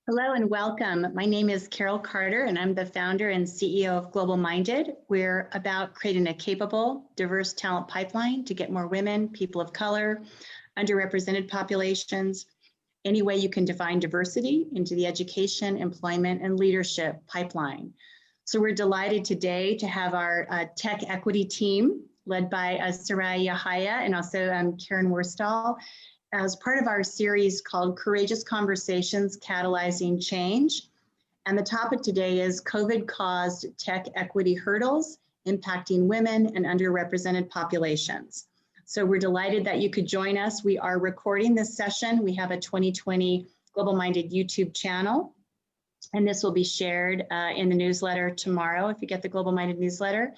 Hello and welcome. My name is Carol Carter and I'm the founder and CEO of Global Minded. We're about creating a capable, diverse talent pipeline to get more women, people of color, underrepresented populations, any way you can define diversity into the education, employment, and leadership pipeline. So we're delighted today to have our tech equity team led by Suraya Yahaya and also Karen Worstell, as part of our series called Courageous Conversations, Catalyzing Change. And the topic today is COVID-caused tech equity hurdles impacting women and underrepresented populations. So we're delighted that you could join us. We are recording this session. We have a 2020 Global Minded YouTube channel, and this will be shared in the newsletter tomorrow if you get the Global Minded newsletter.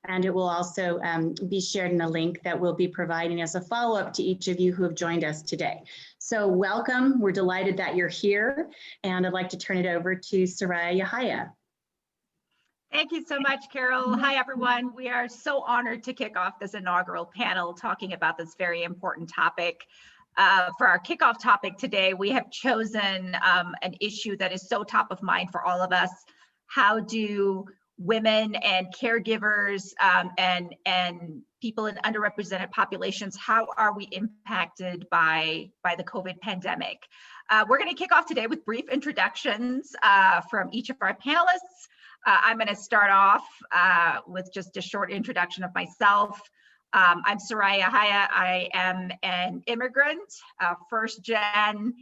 And it will also be shared in a link that we'll be providing as a follow-up to each of you who have joined us today. So welcome, we're delighted that you're here. And I'd like to turn it over to Suraya Yahaya. Thank you so much, Carol. Hi, everyone. We are so honored to kick off this inaugural panel talking about this very important topic. For our kickoff topic today, we have chosen an issue that is so top of mind for all of us. How do women and caregivers and people in underrepresented populations, how are we impacted by the COVID pandemic? We're going to kick off today with brief introductions from each of our panelists. I'm going to start off with just a short introduction of myself. I'm Suraya Yahaya. I am an immigrant, first gen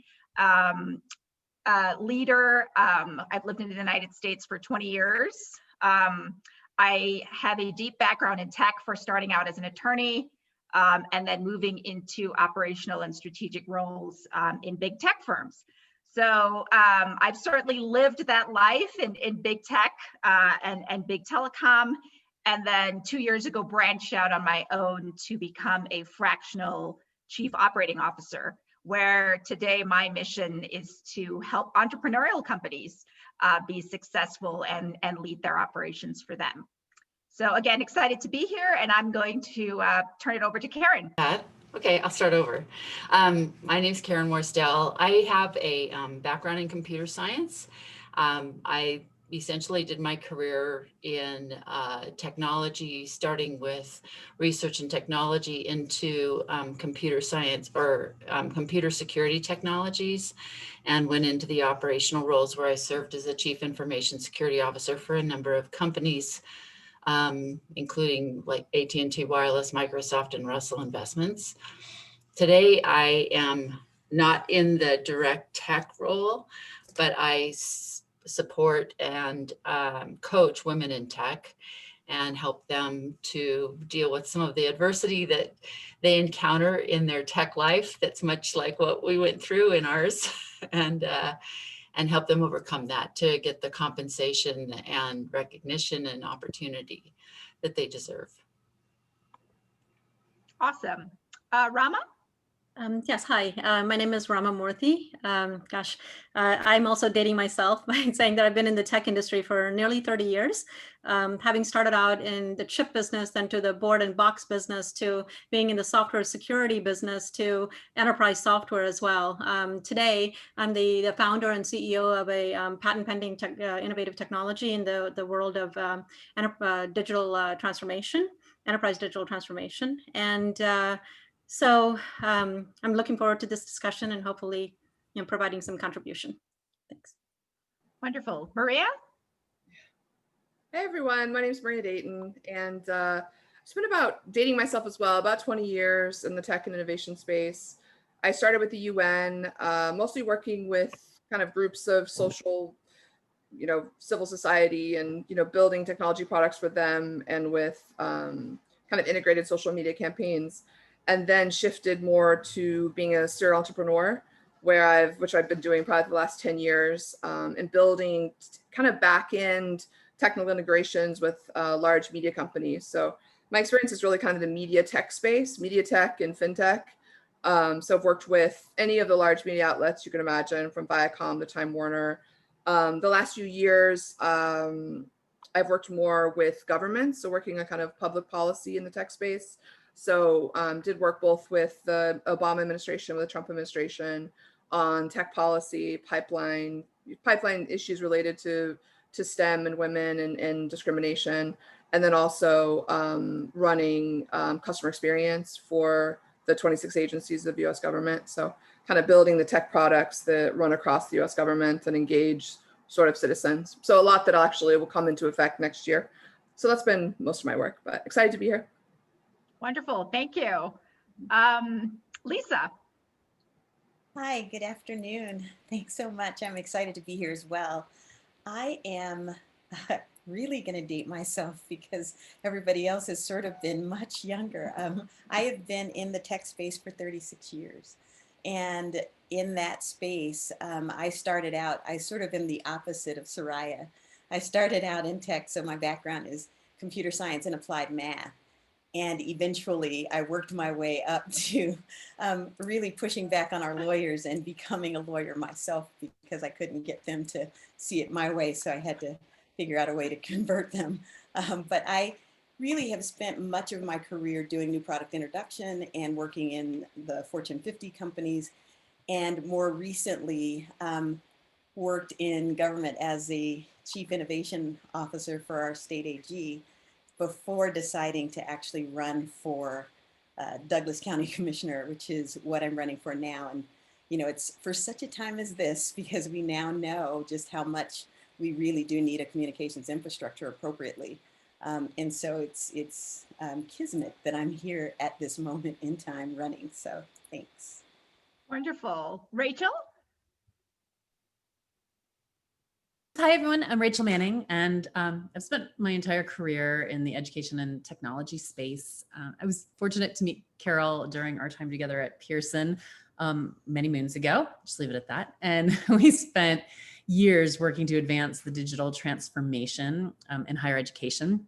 leader. I've lived in the United States for 20 years. I have a deep background in tech, for starting out as an attorney and then moving into operational and strategic roles in big tech firms. So I've certainly lived that life in big tech and big telecom. And then 2 years ago, branched out on my own to become a fractional chief operating officer, where today my mission is to help entrepreneurial companies be successful and lead their operations for them. So again, excited to be here, and I'm going to turn it over to Karen. Okay, I'll start over. My name is Karen Worstell. I have a background in computer science. I essentially did my career in technology, starting with research and technology into computer science or computer security technologies, and went into the operational roles where I served as a chief information security officer for a number of companies, including like AT&T Wireless, Microsoft, and Russell Investments. Today, I am not in the direct tech role, but I support and coach women in tech and help them to deal with some of the adversity that they encounter in their tech life that's much like what we went through in ours, and help them overcome that to get the compensation and recognition and opportunity that they deserve. Awesome. Rama? Yes, hi, my name is Rama Moorthy. I'm also dating myself by saying that I've been in the tech industry for nearly 30 years, having started out in the chip business, then to the board and box business, to being in the software security business, to enterprise software as well. Today, I'm the founder and CEO of a patent pending innovative technology in the world of digital transformation, enterprise digital transformation. And so I'm looking forward to this discussion and hopefully providing some contribution. Thanks. Wonderful. Maria? Hey everyone, my name is Maria Dayton, and it's been about dating myself as well, about 20 years in the tech and innovation space. I started with the UN, mostly working with kind of groups of social, civil society and, building technology products for them, and with kind of integrated social media campaigns. And then shifted more to being a serial entrepreneur, which I've been doing probably the last 10 years, and building kind of back-end technical integrations with large media companies. So my experience is really kind of the media tech space, media tech and fintech. So I've worked with any of the large media outlets you can imagine, from Viacom to Time Warner. The last few years, I've worked more with governments, so working on kind of public policy in the tech space. So did work both with the Obama administration, with the Trump administration, on tech policy, pipeline, pipeline issues related to STEM and women and discrimination, and then also running customer experience for the 26 agencies of the US government. So kind of building the tech products that run across the US government and engage sort of citizens. So a lot that actually will come into effect next year. So that's been most of my work, but excited to be here. Wonderful, thank you. Lisa. Hi, good afternoon. Thanks so much. I'm excited to be here as well. I am really going to date myself because everybody else has sort of been much younger. I have been in the tech space for 36 years. And in that space, I started out, I sort of am the opposite of Suraya. I started out in tech, so my background is computer science and applied math. And eventually I worked my way up to really pushing back on our lawyers and becoming a lawyer myself because I couldn't get them to see it my way. So I had to figure out a way to convert them. But I really have spent much of my career doing new product introduction and working in the Fortune 50 companies, and more recently worked in government as a chief innovation officer for our state AG before deciding to actually run for Douglas County Commissioner, which is what I'm running for now. And you know, it's for such a time as this, because we now know just how much we really do need a communications infrastructure appropriately. And so it's kismet that I'm here at this moment in time running. So thanks. Wonderful. Rachel? Hi, everyone. I'm Rachel Manning, and I've spent my entire career in the education and technology space. I was fortunate to meet Carol during our time together at Pearson many moons ago. Just leave it at that. And we spent years working to advance the digital transformation in higher education.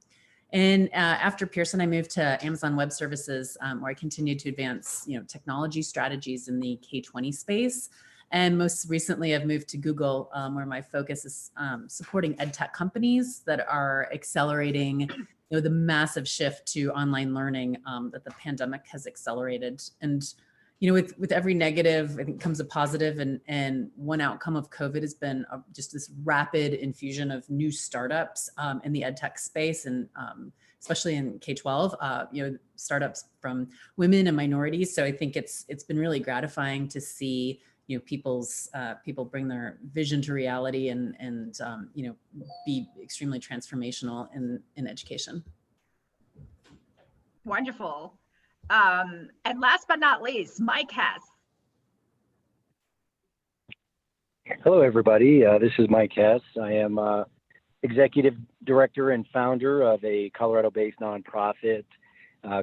And after Pearson, I moved to Amazon Web Services, where I continued to advance, technology strategies in the K-20 space. And most recently, I've moved to Google, where my focus is supporting ed tech companies that are accelerating, the massive shift to online learning that the pandemic has accelerated. And with every negative, I think comes a positive, and one outcome of COVID has been just this rapid infusion of new startups in the ed tech space, and especially in K-12, startups from women and minorities. So I think it's been really gratifying to see people bring their vision to reality and be extremely transformational in education. Wonderful. And last but not least, Mike Hess. Hello, everybody. This is Mike Hess. I am executive director and founder of a Colorado-based nonprofit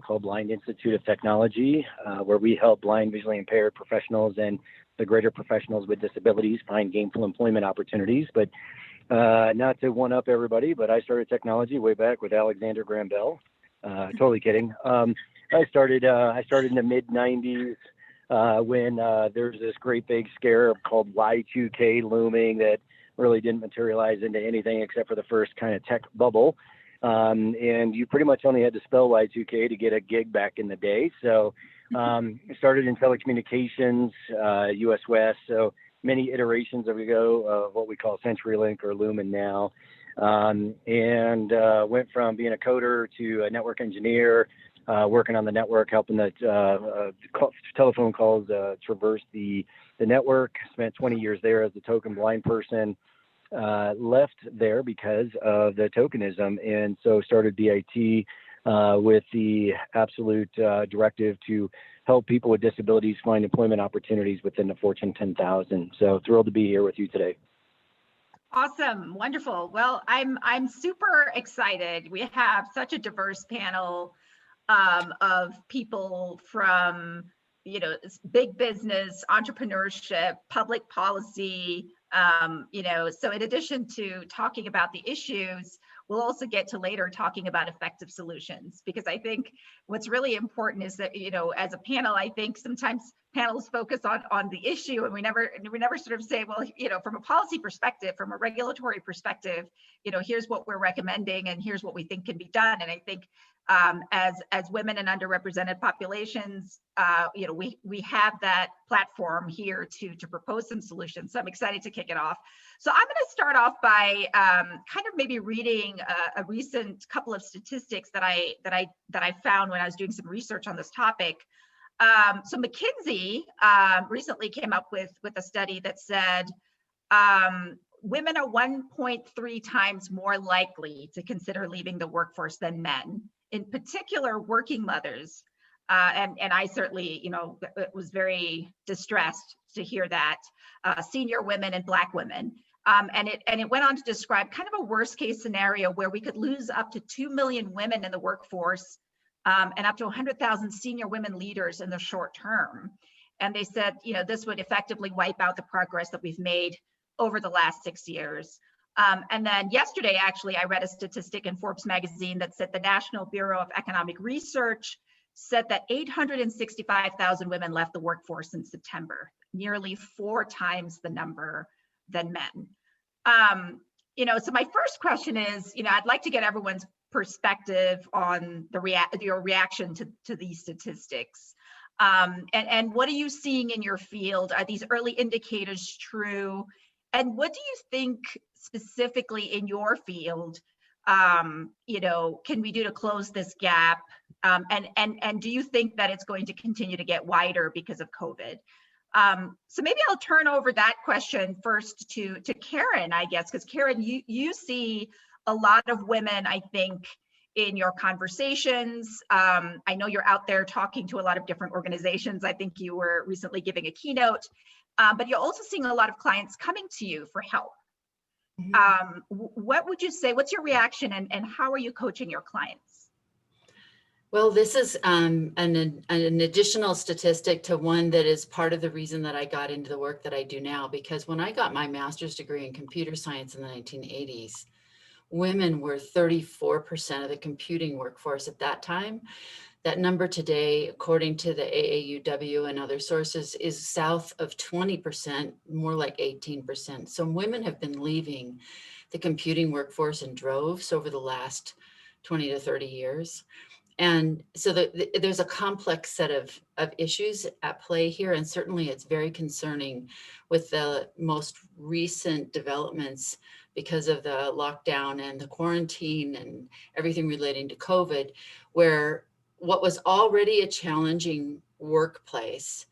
called Blind Institute of Technology, where we help blind, visually impaired professionals and the greater professionals with disabilities find gainful employment opportunities. But not to one up everybody, but I started technology way back with Alexander Graham Bell. Totally kidding. I started in the mid 90s when there was this great big scare called Y2K looming that really didn't materialize into anything except for the first kind of tech bubble. And you pretty much only had to spell Y2K to get a gig back in the day. So I started in telecommunications, US West, so many iterations ago of what we call CenturyLink or Lumen now, and went from being a coder to a network engineer, working on the network, helping the telephone calls traverse the network. Spent 20 years there as a token blind person. Left there because of the tokenism, and so started BIT with the absolute directive to help people with disabilities find employment opportunities within the Fortune 10,000. So thrilled to be here with you today. Awesome, wonderful. Well, I'm super excited. We have such a diverse panel of people from big business, entrepreneurship, public policy. So in addition to talking about the issues, we'll also get to later talking about effective solutions, because I think what's really important is that, as a panel, I think sometimes panels focus on the issue, and we never sort of say, well, from a policy perspective, from a regulatory perspective, here's what we're recommending and here's what we think can be done. And I think as women and underrepresented populations, we have that platform here to propose some solutions. So I'm excited to kick it off. So I'm going to start off by kind of maybe reading a recent couple of statistics that I found when I was doing some research on this topic. So McKinsey recently came up with a study that said women are 1.3 times more likely to consider leaving the workforce than men. In particular, working mothers, and I certainly, was very distressed to hear that, senior women and Black women. And it went on to describe kind of a worst case scenario where we could lose up to 2 million women in the workforce and up to 100,000 senior women leaders in the short term. And they said, this would effectively wipe out the progress that we've made over the last 6 years. And then yesterday, actually, I read a statistic in Forbes magazine that said the National Bureau of Economic Research said that 865,000 women left the workforce in September, nearly 4 times the number than men. So my first question is, I'd like to get everyone's perspective on your reaction to these statistics. And what are you seeing in your field? Are these early indicators true? And what do you think specifically in your field, can we do to close this gap? And do you think that it's going to continue to get wider because of COVID? So maybe I'll turn over that question first to Karen, I guess, because Karen, you see a lot of women, I think, in your conversations. I know you're out there talking to a lot of different organizations. I think you were recently giving a keynote, but you're also seeing a lot of clients coming to you for help. Mm-hmm. What would you say, what's your reaction, and how are you coaching your clients? Well, this is an additional statistic to one that is part of the reason that I got into the work that I do now, because when I got my master's degree in computer science in the 1980s, women were 34% of the computing workforce at that time. That number today, according to the AAUW and other sources, is south of 20%, more like 18%. So women have been leaving the computing workforce in droves over the last 20 to 30 years. And so there's a complex set of issues at play here. And certainly it's very concerning with the most recent developments because of the lockdown and the quarantine and everything relating to COVID, where what was already a challenging workplace,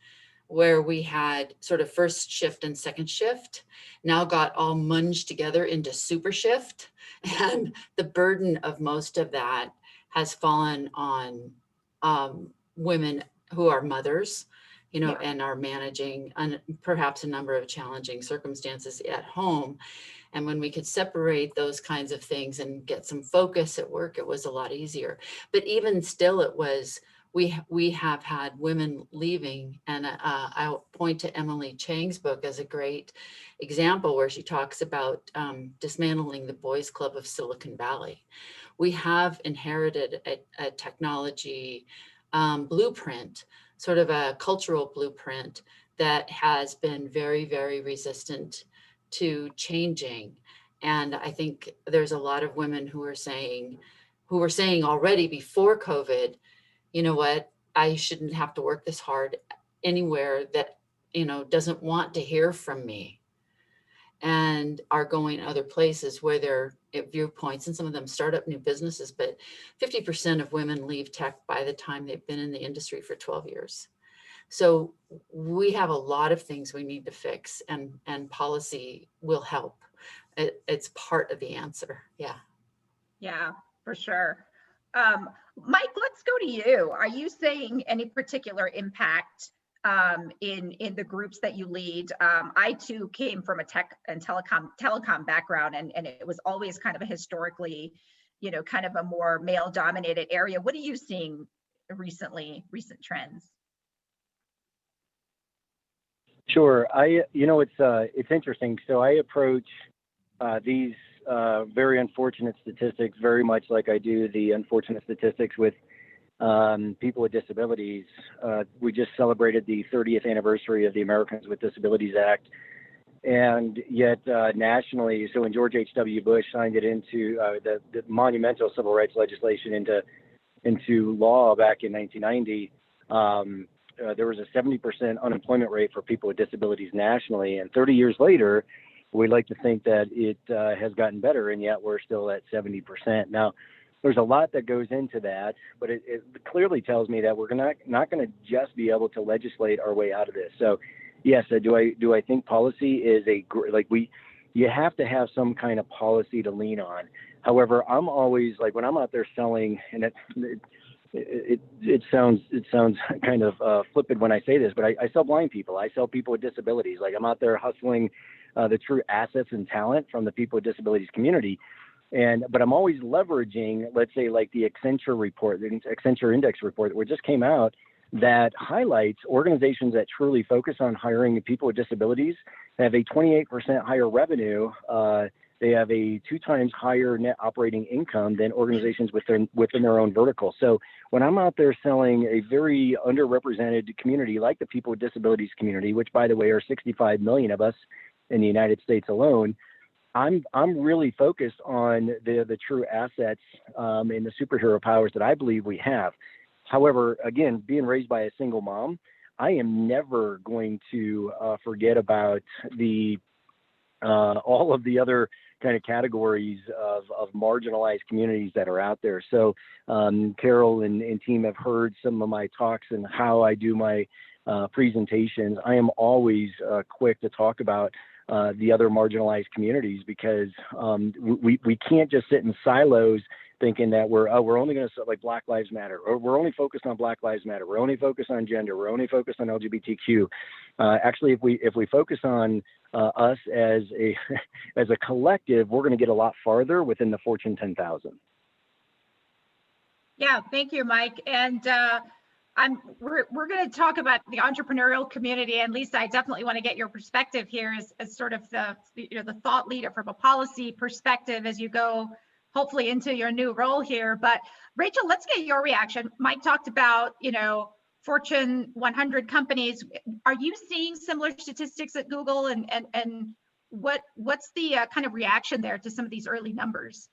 where we had sort of first shift and second shift, now got all munged together into super shift. And the burden of most of that has fallen on women who are mothers, and are managing perhaps a number of challenging circumstances at home. And when we could separate those kinds of things and get some focus at work, it was a lot easier. But even still, it was, we have had women leaving. And I'll point to Emily Chang's book as a great example where she talks about dismantling the boys' club of Silicon Valley. We have inherited a technology blueprint, sort of a cultural blueprint that has been very, very resistant to changing. And I think there's a lot of women who were saying already before COVID, you know what, I shouldn't have to work this hard anywhere that, doesn't want to hear from me, and are going other places where their viewpoints, and some of them start up new businesses, but 50% of women leave tech by the time they've been in the industry for 12 years. So we have a lot of things we need to fix, and policy will help. It's part of the answer. Yeah. Yeah, for sure. Mike, let's go to you. Are you seeing any particular impact in the groups that you lead? I too came from a tech and telecom background, and it was always kind of a historically, kind of a more male dominated area. What are you seeing recent trends? Sure. It's interesting. So I approach these very unfortunate statistics very much like I do the unfortunate statistics with people with disabilities. We just celebrated the 30th anniversary of the Americans with Disabilities Act. And yet nationally, so when George H.W. Bush signed it into the monumental civil rights legislation into law back in 1990, there was a 70% unemployment rate for people with disabilities nationally. And 30 years later, we like to think that it has gotten better, and yet we're still at 70%. Now, there's a lot that goes into that, but it clearly tells me that we're not going to just be able to legislate our way out of this. So, yes, do I think policy is you have to have some kind of policy to lean on. However, I'm always like, when I'm out there selling, and it sounds kind of flippant when I say this, but I sell blind people. I sell people with disabilities. Like, I'm out there hustling the true assets and talent from the people with disabilities community. But I'm always leveraging, let's say, like the Accenture report, the Accenture Index report that just came out, that highlights organizations that truly focus on hiring people with disabilities have a 28% higher revenue. They have a 2 times higher net operating income than organizations within their own vertical. So when I'm out there selling a very underrepresented community like the people with disabilities community, which, by the way, are 65 million of us in the United States alone, I'm really focused on the true assets and the superhero powers that I believe we have. However, again, being raised by a single mom, I am never going to forget about all of the other kind of categories of marginalized communities that are out there. So Carol and team have heard some of my talks and how I do my presentations. I am always quick to talk about the other marginalized communities, because we can't just sit in silos thinking that we're only going to, like, Black Lives Matter, or we're only focused on Black Lives Matter, we're only focused on gender, we're only focused on LGBTQ. Actually, if we focus on us as a collective, we're going to get a lot farther within the Fortune 10,000. Yeah, thank you, Mike. And we're going to talk about the entrepreneurial community. And Lisa, I definitely want to get your perspective here as sort of the thought leader from a policy perspective as you go hopefully into your new role here. But Rachel, let's get your reaction. Mike talked about, Fortune 100 companies. Are you seeing similar statistics at Google, and what's the kind of reaction there to some of these early numbers?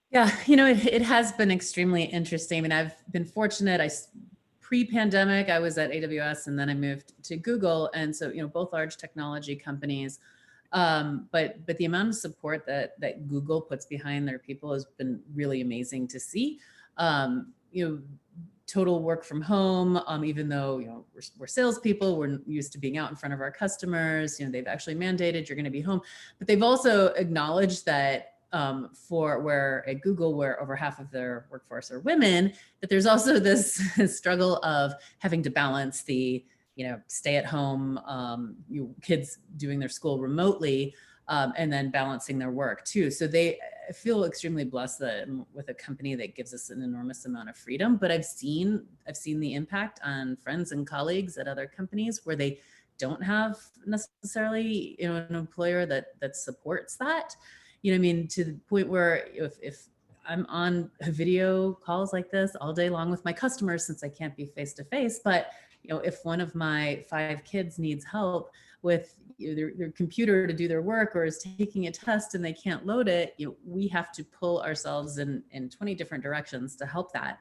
Yeah, it has been extremely interesting. I mean, I've been fortunate. Pre-pandemic, I was at AWS, and then I moved to Google. And so, both large technology companies, but the amount of support that Google puts behind their people has been really amazing to see. Total work from home, even though, we're salespeople, we're used to being out in front of our customers, they've actually mandated you're going to be home, but they've also acknowledged that at Google, where over half of their workforce are women, that there's also this struggle of having to balance the, stay at home, kids doing their school remotely, and then balancing their work too. So they feel extremely blessed with a company that gives us an enormous amount of freedom. But I've seen the impact on friends and colleagues at other companies where they don't have necessarily, an employer that supports that. To the point where if I'm on video calls like this all day long with my customers, since I can't be face to face, but if one of my 5 kids needs help with their computer to do their work, or is taking a test and they can't load it, we have to pull ourselves in 20 different directions to help that.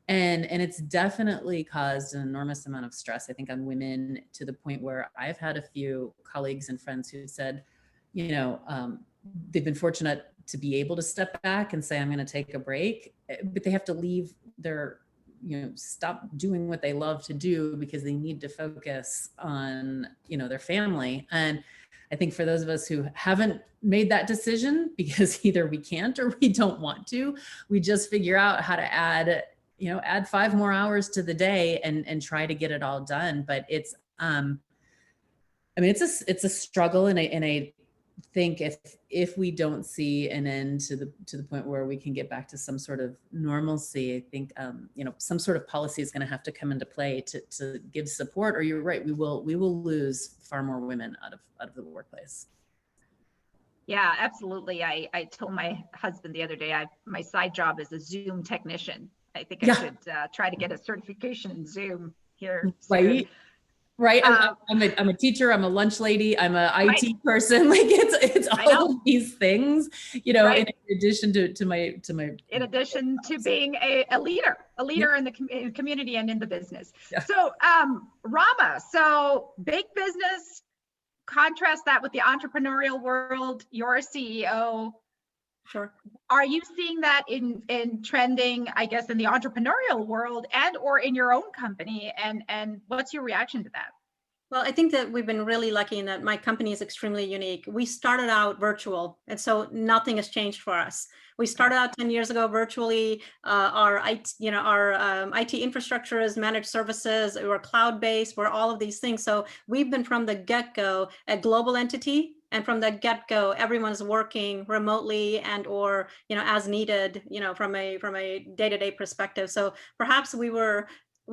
And it's definitely caused an enormous amount of stress, I think, on women, to the point where I've had a few colleagues and friends who said, they've been fortunate to be able to step back and say, I'm going to take a break, but they have to leave stop doing what they love to do because they need to focus on, their family. And I think for those of us who haven't made that decision, because either we can't or we don't want to, we just figure out how to add 5 more hours to the day and try to get it all done. But it's, it's a struggle, and I think if we don't see an end to the point where we can get back to some sort of normalcy, I think some sort of policy is going to have to come into play to give support. Or you're right, we will lose far more women out of the workplace. Yeah, absolutely. I told my husband the other day, my side job is a Zoom technician. I think I should try to get a certification in Zoom here soon. Right. Right. I'm a teacher. I'm a lunch lady. I'm a IT person. Like it's all of these things, you know, in addition to my. In addition to being a leader in the community and in the business. Yeah. So Rama, so big business, contrast that with the entrepreneurial world. You're a CEO. Sure. Are you seeing that in trending, I guess, in the entrepreneurial world and or in your own company? And what's your reaction to that? Well, I think that we've been really lucky in that my company is extremely unique. We started out virtual, and so nothing has changed for us. We started out 10 years ago virtually. Our IT infrastructure is managed services. We're cloud-based. We're all of these things. So we've been from the get-go a global entity. And from the get-go, everyone's working remotely and or, you know, as needed, you know, from a day-to-day perspective. So perhaps we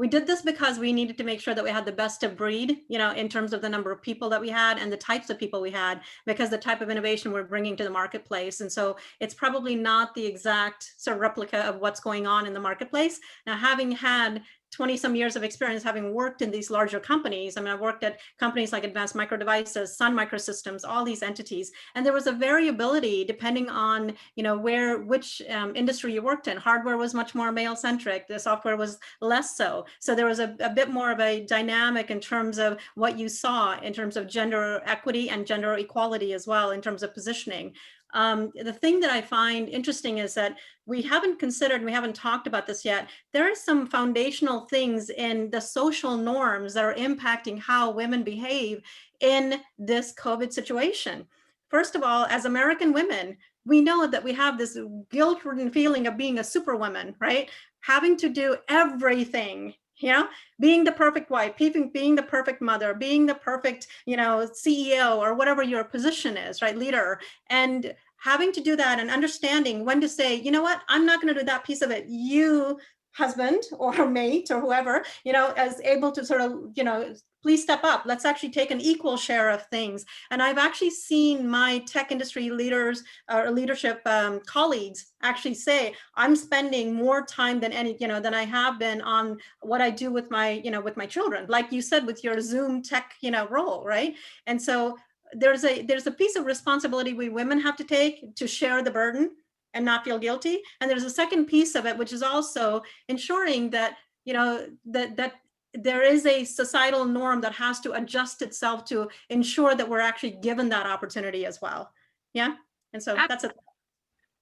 did this because we needed to make sure that we had the best of breed, you know, in terms of the number of people that we had and the types of people we had, because the type of innovation we're bringing to the marketplace. And so it's probably not the exact sort of replica of what's going on in the marketplace. Now, having had 20 some years of experience having worked in these larger companies. I mean, I worked at companies like Advanced Micro Devices, Sun Microsystems, all these entities. And there was a variability depending on, you know, which industry you worked in. Hardware was much more male centric. The software was less so. So there was a bit more of a dynamic in terms of what you saw in terms of gender equity and gender equality as well in terms of positioning. The thing that I find interesting is that we haven't considered, we haven't talked about this yet. There are some foundational things in the social norms that are impacting how women behave in this COVID situation. First of all, as American women, we know that we have this guilt-ridden feeling of being a superwoman, right? Having to do everything, you know, being the perfect wife, being the perfect mother, being the perfect, you know, CEO or whatever your position is, right? Leader. And having to do that and understanding when to say, you know what, I'm not going to do that piece of it. You, husband or mate or whoever, you know, is able to sort of, you know, please step up. Let's actually take an equal share of things. And I've actually seen my tech industry leaders or leadership colleagues actually say, I'm spending more time than than I have been on what I do with my, you know, with my children, like you said, with your Zoom tech, you know, role, right? And so there's a piece of responsibility we women have to take to share the burden and not feel guilty. And there's a second piece of it, which is also ensuring that, you know, that there is a societal norm that has to adjust itself to ensure that we're actually given that opportunity as well. Yeah. And so that's it.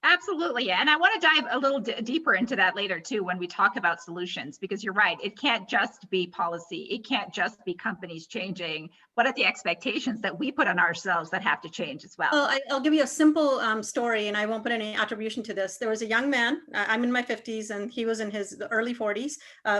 Absolutely. And I want to dive a little deeper into that later too, when we talk about solutions, because you're right. It can't just be policy. It can't just be companies changing. What are the expectations that we put on ourselves that have to change as well? Well, I'll give you a simple story, and I won't put any attribution to this. There was a young man, I'm in my 50s and he was in his early 40s,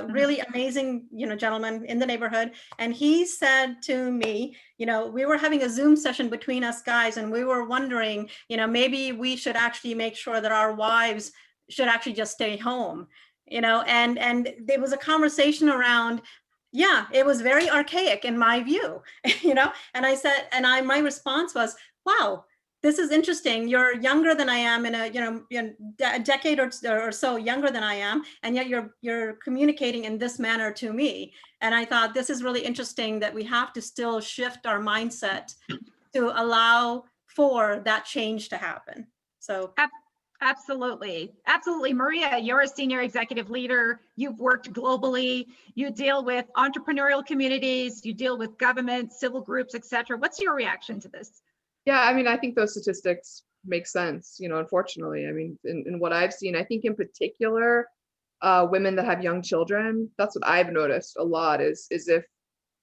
really amazing, you know, gentleman in the neighborhood. And he said to me, you know, we were having a Zoom session between us guys and we were wondering, you know, maybe we should actually make sure that our wives should actually just stay home, you know, and there was a conversation around, yeah, it was very archaic in my view, you know, and I said, my response was, wow, this is interesting. You're younger than I am in a decade or so younger than I am, and yet you're communicating in this manner to me. And I thought this is really interesting that we have to still shift our mindset to allow for that change to happen. So. Absolutely. Absolutely. Maria, you're a senior executive leader. You've worked globally. You deal with entrepreneurial communities. You deal with government, civil groups, et cetera. What's your reaction to this? Yeah, I mean, I think those statistics make sense, you know, unfortunately. I mean, in what I've seen, I think in particular, women that have young children, that's what I've noticed a lot is if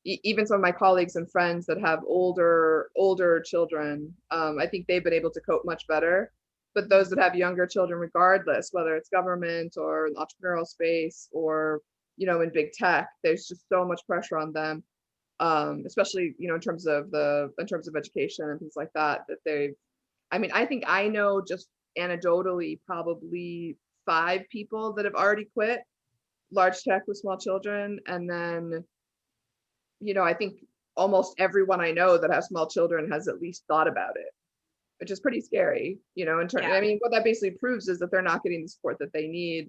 even some of my colleagues and friends that have older children, I think they've been able to cope much better. But those that have younger children, regardless, whether it's government or entrepreneurial space or, you know, in big tech, there's just so much pressure on them, especially, you know, in terms of education and things like that, I mean, I think I know just anecdotally probably 5 people that have already quit large tech with small children. And then, you know, I think almost everyone I know that has small children has at least thought about it, which is pretty scary, you know, I mean, what that basically proves is that they're not getting the support that they need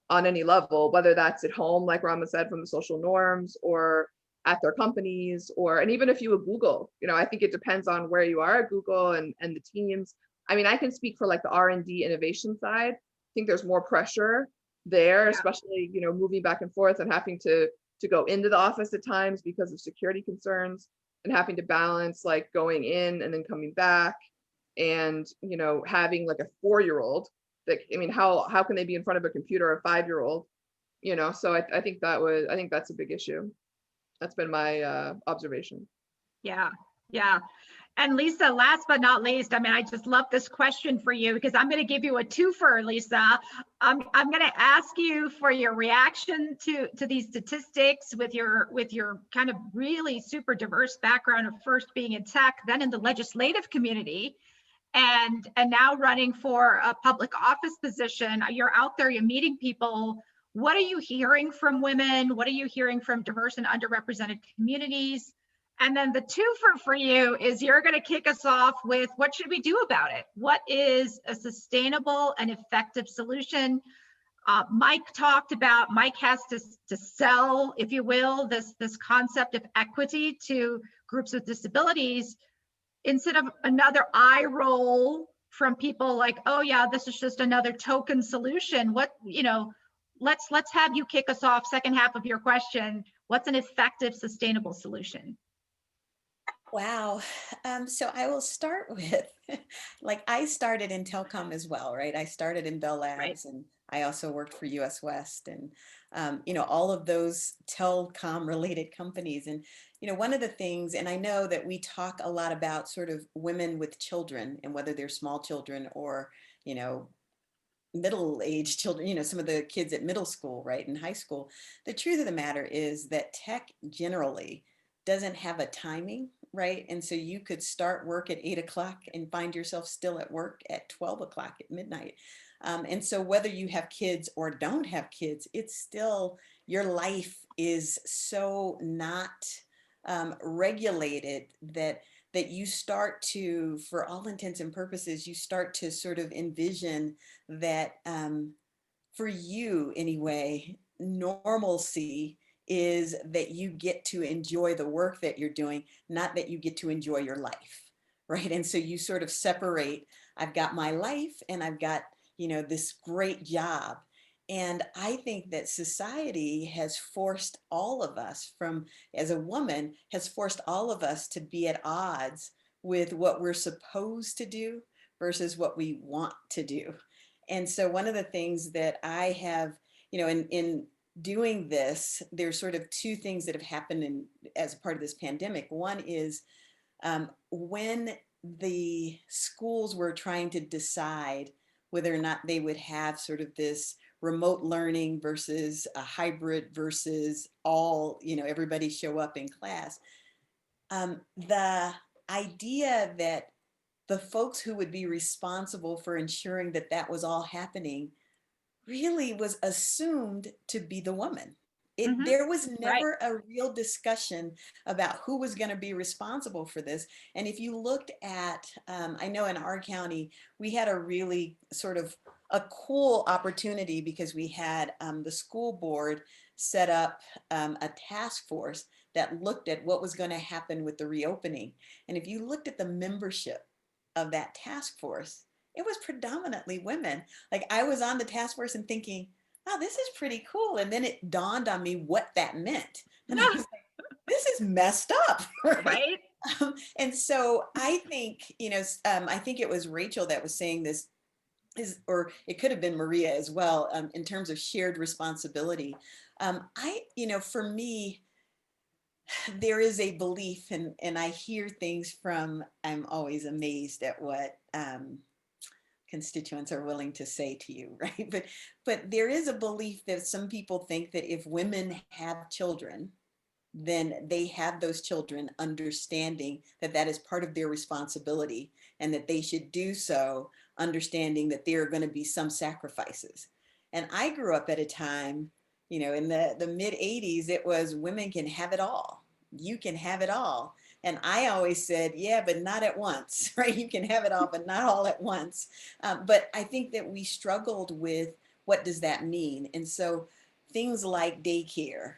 on any level, whether that's at home, like Rama said, from the social norms, or at their companies, or, and even if you at Google, you know, I think it depends on where you are at Google and the teams. I mean, I can speak for like the R&D innovation side. I think there's more pressure there, Yeah. especially, you know, moving back and forth and having to go into the office at times because of security concerns, and having to balance like going in and then coming back, and, you know, having like a 4-year-old that, I mean, how can they be in front of a computer, a 5-year-old, you know? So I think that's a big issue. That's been my observation. Yeah, yeah. And Lisa, last but not least, I mean, I just love this question for you because I'm going to give you a twofer, Lisa. I'm going to ask you for your reaction to these statistics with your kind of really super diverse background of first being in tech, then in the legislative community, and now running for a public office position. You're out there, you're meeting people. What are you hearing from women? What are you hearing from diverse and underrepresented communities? And then the twofer for you is you're going to kick us off with what should we do about it? What is a sustainable and effective solution? Mike has to sell, if you will, this concept of equity to groups with disabilities, instead of another eye roll from people like, oh yeah, this is just another token solution. What, you know, let's have you kick us off, second half of your question. What's an effective, sustainable solution? Wow. So I will start with, like, I started in telecom as well, right? I started in Bell Labs, and I also worked for US West, and, you know, all of those telecom related companies. And, you know, one of the things, and I know that we talk a lot about sort of women with children, and whether they're small children or, you know, middle-aged children, you know, some of the kids at middle school, right, and high school. The truth of the matter is that tech generally doesn't have a timing, right? And so you could start work at 8 o'clock and find yourself still at work at 12 o'clock at midnight. And so whether you have kids or don't have kids, it's still, your life is so not regulated that you start to, for all intents and purposes, you start to sort of envision that, for you anyway, normalcy is that you get to enjoy the work that you're doing, not that you get to enjoy your life, right? And so you sort of separate, I've got my life and I've got, you know, this great job. And I think that society has forced all of us, from, as a woman, has forced all of us to be at odds with what we're supposed to do versus what we want to do. And so one of the things that I have, you know, in doing this, there's sort of two things that have happened as a part of this pandemic. One is when the schools were trying to decide whether or not they would have sort of this remote learning versus a hybrid versus all, you know, everybody show up in class. The idea that the folks who would be responsible for ensuring that that was all happening really was assumed to be the woman. There was never a real discussion about who was going to be responsible for this. And if you looked at, I know in our county, we had a really sort of a cool opportunity because we had the school board set up a task force that looked at what was going to happen with the reopening. And if you looked at the membership of that task force, it was predominantly women. Like, I was on the task force and thinking, oh, this is pretty cool. And then it dawned on me what that meant. And I was like, this is messed up. Right. And so I think, you know, I think it was Rachel that was saying this, or it could have been Maria as well, in terms of shared responsibility. You know, for me, there is a belief, and I hear things from, I'm always amazed at what constituents are willing to say to you, right? But there is a belief that some people think that if women have children, then they have those children understanding that that is part of their responsibility, and that they should do so understanding that there are going to be some sacrifices. And I grew up at a time, you know, in the mid 80s, it was women can have it all. You can have it all. And I always said, yeah, but not at once, right? You can have it all, but not all at once. But I think that we struggled with what does that mean? And so things like daycare,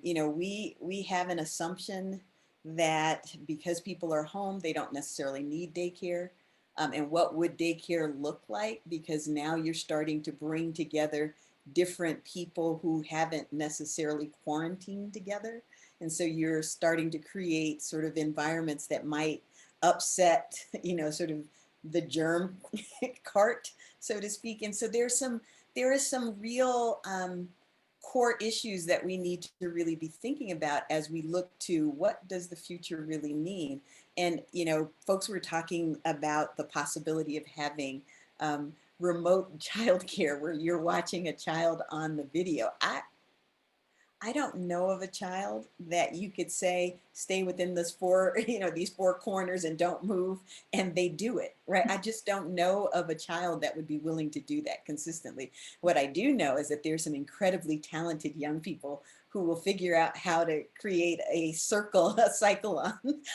we have an assumption that because people are home, they don't necessarily need daycare. And what would daycare look like? Because now you're starting to bring together different people who haven't necessarily quarantined together. And so you're starting to create sort of environments that might upset, sort of the germ cart, so to speak. And so there is some real core issues that we need to really be thinking about as we look to what does the future really mean. And folks were talking about the possibility of having remote childcare where you're watching a child on the video. I don't know of a child that you could say stay within these four corners and don't move, and they do it, right? I just don't know of a child that would be willing to do that consistently. What I do know is that there's some incredibly talented young people who will figure out how to create a cycle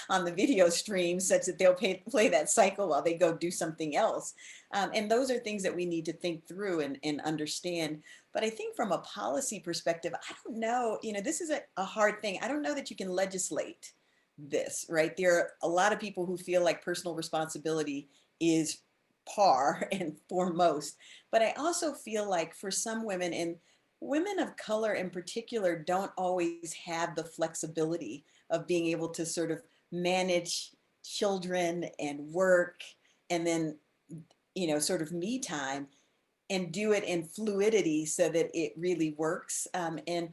on the video stream such that they'll play that cycle while they go do something else. And those are things that we need to think through and understand. But I think from a policy perspective, I don't know, this is a hard thing. I don't know that you can legislate this, right? There are a lot of people who feel like personal responsibility is par and foremost. But I also feel like for some women, and women of color in particular, don't always have the flexibility of being able to sort of manage children and work and then, sort of me time, and do it in fluidity so that it really works. And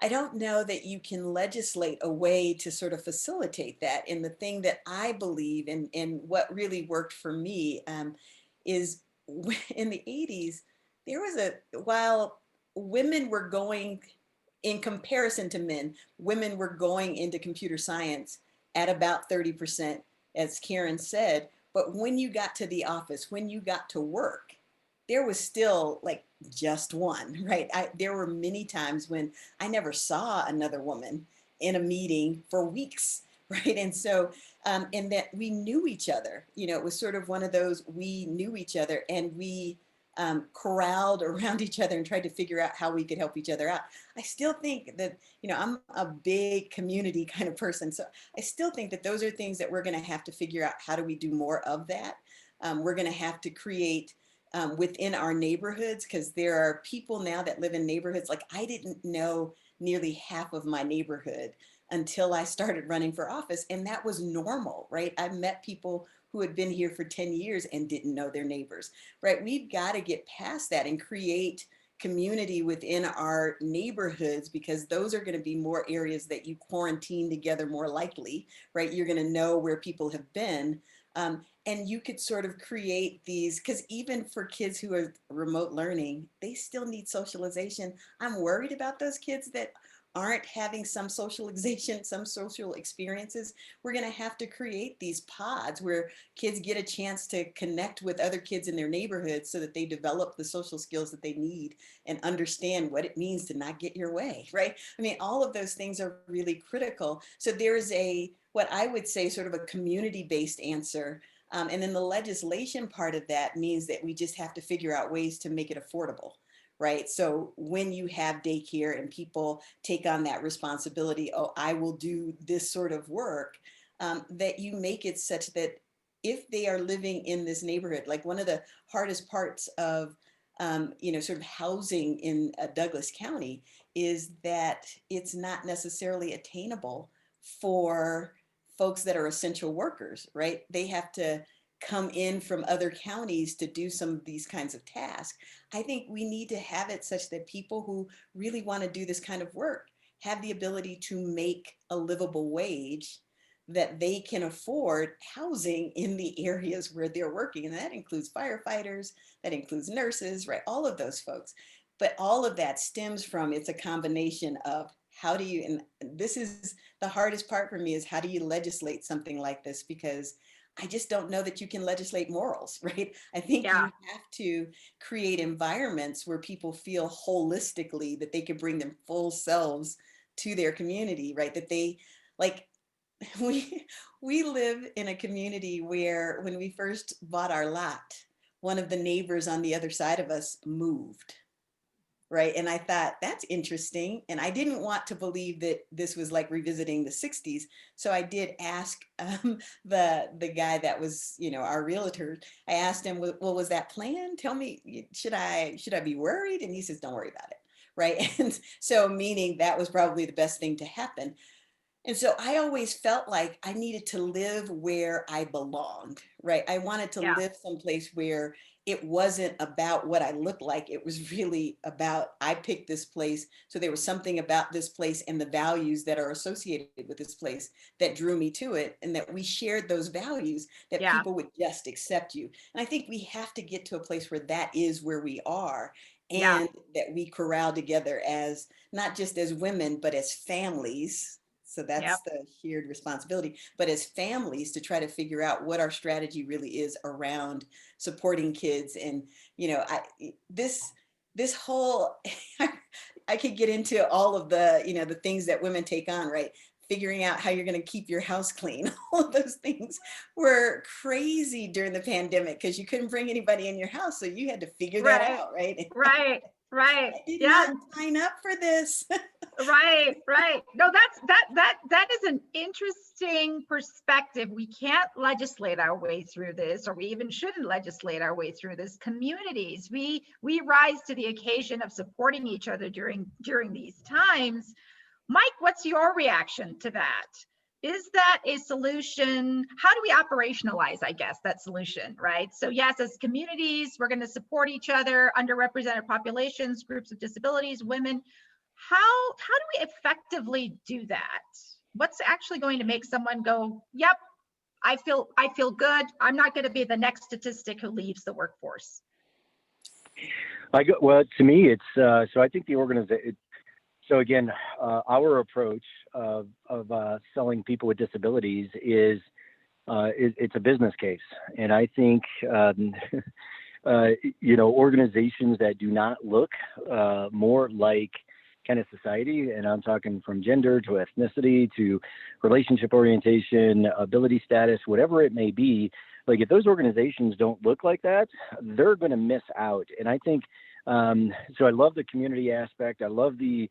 I don't know that you can legislate a way to sort of facilitate that. And the thing that I believe and what really worked for me is in the 80s, while women were going, in comparison to men, women were going into computer science at about 30%, as Karen said. But when you got to the office, when you got to work, there was still like just one, right? There were many times when I never saw another woman in a meeting for weeks, right? And so, and that we knew each other, it was sort of one of those, we knew each other and we corralled around each other and tried to figure out how we could help each other out. I still think that, I'm a big community kind of person. So I still think that those are things that we're going to have to figure out. How do we do more of that? We're going to have to create within our neighborhoods, because there are people now that live in neighborhoods. Like I didn't know nearly half of my neighborhood until I started running for office. And that was normal, right? I met people who had been here for 10 years and didn't know their neighbors, right? We've got to get past that and create community within our neighborhoods, because those are going to be more areas that you quarantine together more likely, right? You're going to know where people have been. And you could sort of create these, because even for kids who are remote learning, they still need socialization. I'm worried about those kids that aren't having some socialization, some social experiences. We're going to have to create these pods where kids get a chance to connect with other kids in their neighborhoods so that they develop the social skills that they need and understand what it means to not get your way, right? I mean, all of those things are really critical. So there's what I would say sort of a community-based answer. And then the legislation part of that means that we just have to figure out ways to make it affordable, right? So when you have daycare and people take on that responsibility, oh, I will do this sort of work, that you make it such that if they are living in this neighborhood, like one of the hardest parts of, sort of housing in Douglas County is that it's not necessarily attainable for folks that are essential workers, right? They have to come in from other counties to do some of these kinds of tasks. I think we need to have it such that people who really want to do this kind of work have the ability to make a livable wage that they can afford housing in the areas where they're working. And that includes firefighters, that includes nurses, right? All of those folks. But all of that stems from, it's a combination of how do you, and this is the hardest part for me, is how do you legislate something like this? Because I just don't know that you can legislate morals, right? I think you have to create environments where people feel holistically that they can bring their full selves to their community, right? That they, like, we live in a community where when we first bought our lot, one of the neighbors on the other side of us moved. Right. And I thought that's interesting. And I didn't want to believe that this was like revisiting the 60s. So I did ask the guy that was, you know, our realtor. I asked him, well, was that planned? Tell me, should I be worried? And he says, don't worry about it. Right. And so meaning that was probably the best thing to happen. And so I always felt like I needed to live where I belonged, right? I wanted to Yeah. live someplace where it wasn't about what I looked like. It was really about, I picked this place. So there was something about this place and the values that are associated with this place that drew me to it. And that we shared those values, that Yeah. people would just accept you. And I think we have to get to a place where that is where we are. Yeah. And that we corral together as, not just as women, but as families. So that's Yep. the shared responsibility, but as families to try to figure out what our strategy really is around supporting kids. And, you know, this whole, I could get into all of the, you know, the things that women take on, right? Figuring out how you're going to keep your house clean. All of those things were crazy during the pandemic because you couldn't bring anybody in your house. So you had to figure that Right. out, right? Right. Right. I did Yeah. not sign up for this. Right, right. No, that is an interesting perspective. We can't legislate our way through this, or we even shouldn't legislate our way through this. Communities, we rise to the occasion of supporting each other during these times. Mike, what's your reaction to that? Is that a solution? How do we operationalize, I guess, that solution, right? So yes, as communities, we're going to support each other, underrepresented populations, groups of disabilities, women. How do we effectively do that? What's actually going to make someone go, yep, I feel good. I'm not going to be the next statistic who leaves the workforce. Well, to me, it's so I think the organization. So again, our approach of selling people with disabilities is it's a business case, and I think you know, organizations that do not look more like kind of society, and I'm talking from gender to ethnicity to relationship orientation, ability status, whatever it may be. Like if those organizations don't look like that, they're going to miss out. And I think so. I love the community aspect. I love the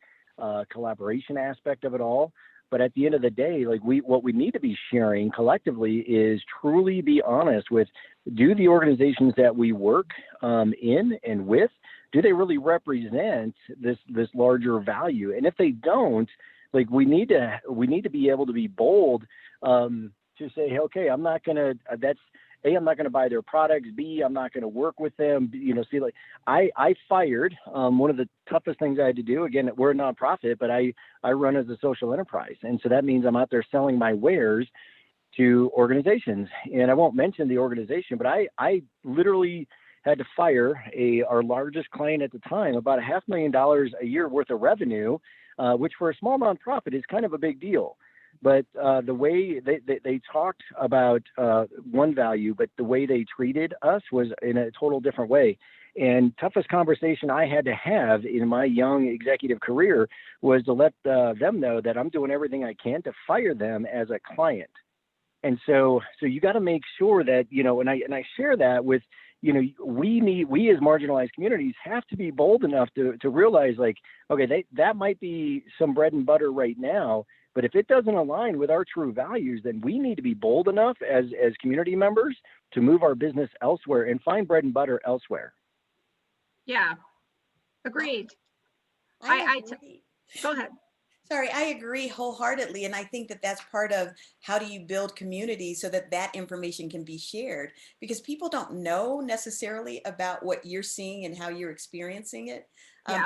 collaboration aspect of it all. But at the end of the day, like what we need to be sharing collectively is truly be honest with, do the organizations that we work in and with, do they really represent this larger value? And if they don't, like we need to be able to be bold to say, hey, okay, I'm not gonna. I'm not going to buy their products. B, I'm not going to work with them. You know, see, like I fired one of the toughest things I had to do. Again, we're a nonprofit, but I run as a social enterprise. And so that means I'm out there selling my wares to organizations. And I won't mention the organization, but I literally had to fire our largest client at the time, about $500,000 a year worth of revenue, which for a small nonprofit is kind of a big deal. But the way they talked about one value, but the way they treated us was in a total different way. And toughest conversation I had to have in my young executive career was to let them know that I'm doing everything I can to fire them as a client. And so you got to make sure that, you know, and I share that with, you know, we as marginalized communities have to be bold enough to realize, like, okay, that might be some bread and butter right now, but if it doesn't align with our true values, then we need to be bold enough as community members to move our business elsewhere and find bread and butter elsewhere. Yeah, agreed. I agree. Go ahead. Sorry, I agree wholeheartedly. And I think that that's part of how do you build community so that that information can be shared, because people don't know necessarily about what you're seeing and how you're experiencing it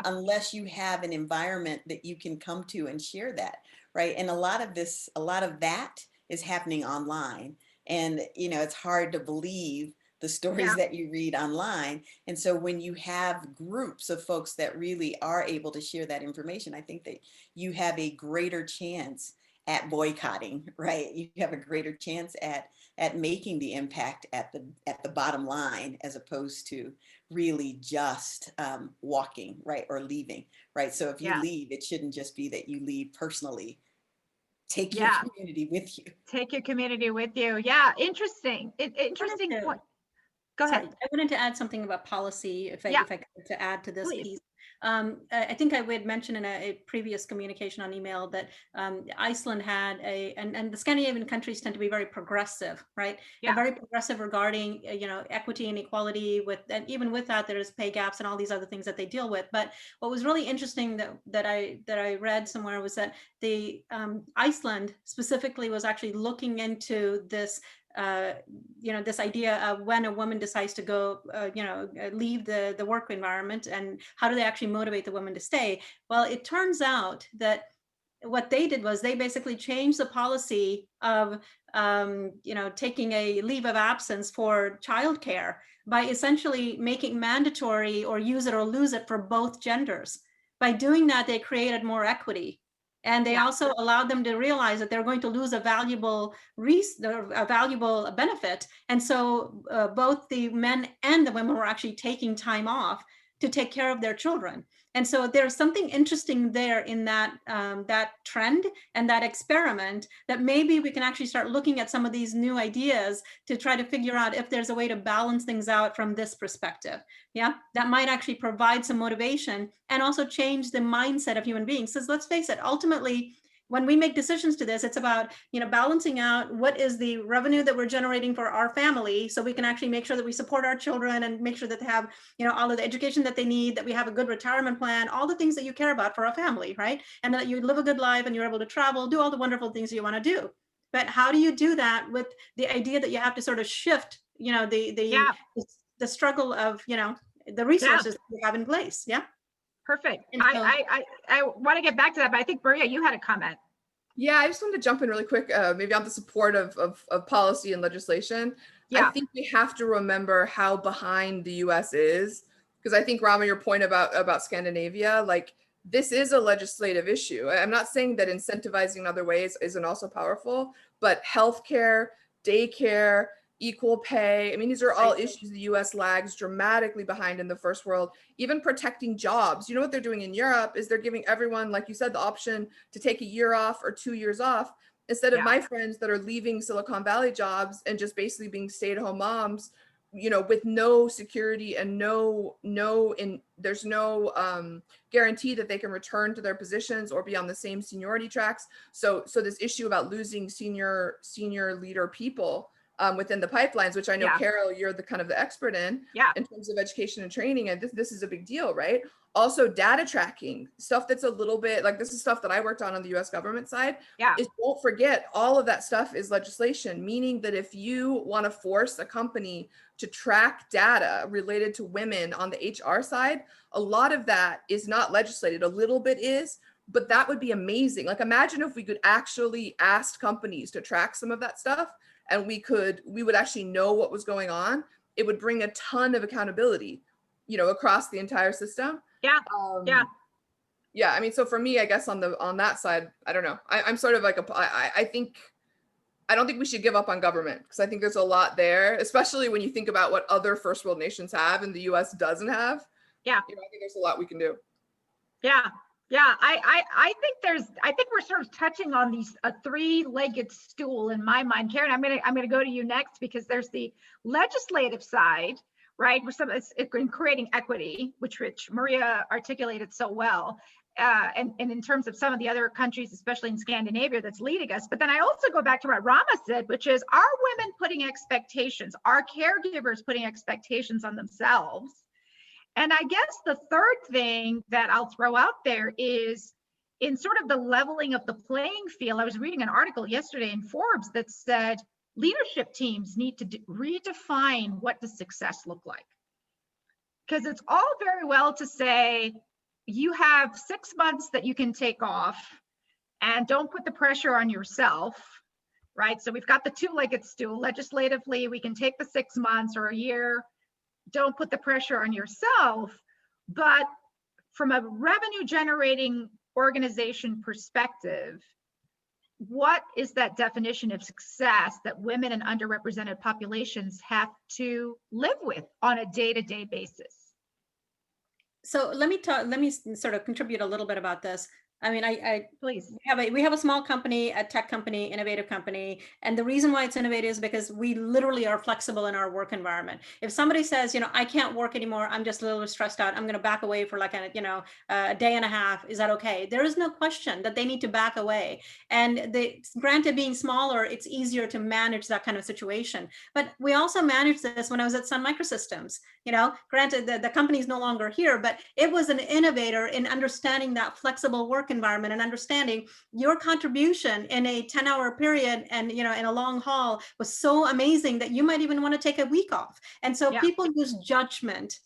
unless you have an environment that you can come to and share that, right? And a lot of that is happening online. And, you know, it's hard to believe the stories that you read online. And so when you have groups of folks that really are able to share that information, I think that you have a greater chance at boycotting, right? You have a greater chance at making the impact at the bottom line, as opposed to really just walking, right, or leaving, right? So if you leave, it shouldn't just be that you leave personally. Take your community with you. Take your community with you. Yeah, interesting. Interesting point. Go ahead. Sorry, I wanted to add something about policy, if I could, to add to this Please. piece. I think I would mention in a previous communication on email that Iceland had and the Scandinavian countries tend to be very progressive, right? Yeah. And very progressive regarding, equity and equality and even with that, there's pay gaps and all these other things that they deal with. But what was really interesting that I read somewhere was that the Iceland specifically was actually looking into this this idea of when a woman decides to go, leave the work environment, and how do they actually motivate the woman to stay? Well, it turns out that what they did was they basically changed the policy of, taking a leave of absence for childcare by essentially making mandatory or use it or lose it for both genders. By doing that, they created more equity. And they also allowed them to realize that they're going to lose a valuable benefit. And so both the men and the women were actually taking time off to take care of their children. And so there's something interesting there in that that trend and that experiment, that maybe we can actually start looking at some of these new ideas to try to figure out if there's a way to balance things out from this perspective. Yeah, that might actually provide some motivation and also change the mindset of human beings. Because let's face it, ultimately, when we make decisions to this, it's about, balancing out what is the revenue that we're generating for our family, so we can actually make sure that we support our children and make sure that they have, all of the education that they need, that we have a good retirement plan, all the things that you care about for a family, right? And that you live a good life and you're able to travel, do all the wonderful things you want to do. But how do you do that with the idea that you have to sort of shift, the struggle of, the resources that you have in place? Yeah. Perfect. And so, I want to get back to that, but I think Maria, you had a comment. Yeah, I just wanted to jump in really quick, maybe on the support of policy and legislation. Yeah. I think we have to remember how behind the US is, because I think, Rama, your point about Scandinavia, like, this is a legislative issue. I'm not saying that incentivizing in other ways isn't also powerful, but healthcare, daycare, equal pay. I mean, these are all issues the US lags dramatically behind in the first world. Even protecting jobs. You know what they're doing in Europe is they're giving everyone, like you said, the option to take a year off or 2 years off, instead of my friends that are leaving Silicon Valley jobs and just basically being stay-at-home moms, with no security and there's no guarantee that they can return to their positions or be on the same seniority tracks. So this issue about losing senior leader people within the pipelines, which I know, Carol, you're the kind of the expert in terms of education and training. And this is a big deal, right? Also, data tracking, stuff that's a little bit like, this is stuff that I worked on the US government side. Is, don't forget, all of that stuff is legislation, meaning that if you want to force a company to track data related to women on the HR side, a lot of that is not legislated. A little bit is, but that would be amazing. Like, imagine if we could actually ask companies to track some of that stuff, and we would actually know what was going on. It would bring a ton of accountability, across the entire system. Yeah. I mean, so for me, I guess on that side, I don't know. I'm sort of like I don't think we should give up on government, because I think there's a lot there, especially when you think about what other first world nations have and the US doesn't have. I think there's a lot we can do. I think we're sort of touching on a three-legged stool in my mind. Karen, I'm gonna go to you next, because there's the legislative side, right? In creating equity, which Maria articulated so well, and in terms of some of the other countries, especially in Scandinavia, that's leading us. But then I also go back to what Rama said, which is, are women putting expectations? Are caregivers putting expectations on themselves? And I guess the third thing that I'll throw out there is, in sort of the leveling of the playing field. I was reading an article yesterday in Forbes that said leadership teams need to redefine what does success look like. Because it's all very well to say you have 6 months that you can take off and don't put the pressure on yourself, right? So we've got the two-legged stool. Legislatively, we can take the 6 months or a year. Don't put the pressure on yourself. But from a revenue generating organization perspective, what is that definition of success that women and underrepresented populations have to live with on a day-to-day basis? So let me sort of contribute a little bit about this. I mean, Please. we have a small company, a tech company, innovative company. And the reason why it's innovative is because we literally are flexible in our work environment. If somebody says, I can't work anymore, I'm just a little bit stressed out, I'm going to back away for like a day and a half. Is that okay? There is no question that they need to back away. And granted, being smaller, it's easier to manage that kind of situation. But we also managed this when I was at Sun Microsystems. Granted, the company is no longer here, but it was an innovator in understanding that flexible work environment and understanding your contribution in a 10-hour period and in a long haul was so amazing that you might even want to take a week off. And so people use judgment,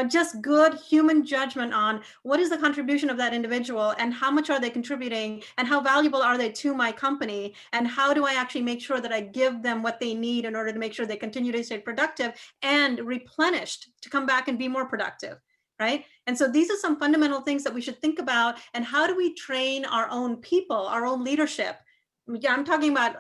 just good human judgment on what is the contribution of that individual and how much are they contributing and how valuable are they to my company and how do I actually make sure that I give them what they need in order to make sure they continue to stay productive and replenished to come back and be more productive. Right. And so these are some fundamental things that we should think about. And how do we train our own people, our own leadership? Yeah, I'm talking about,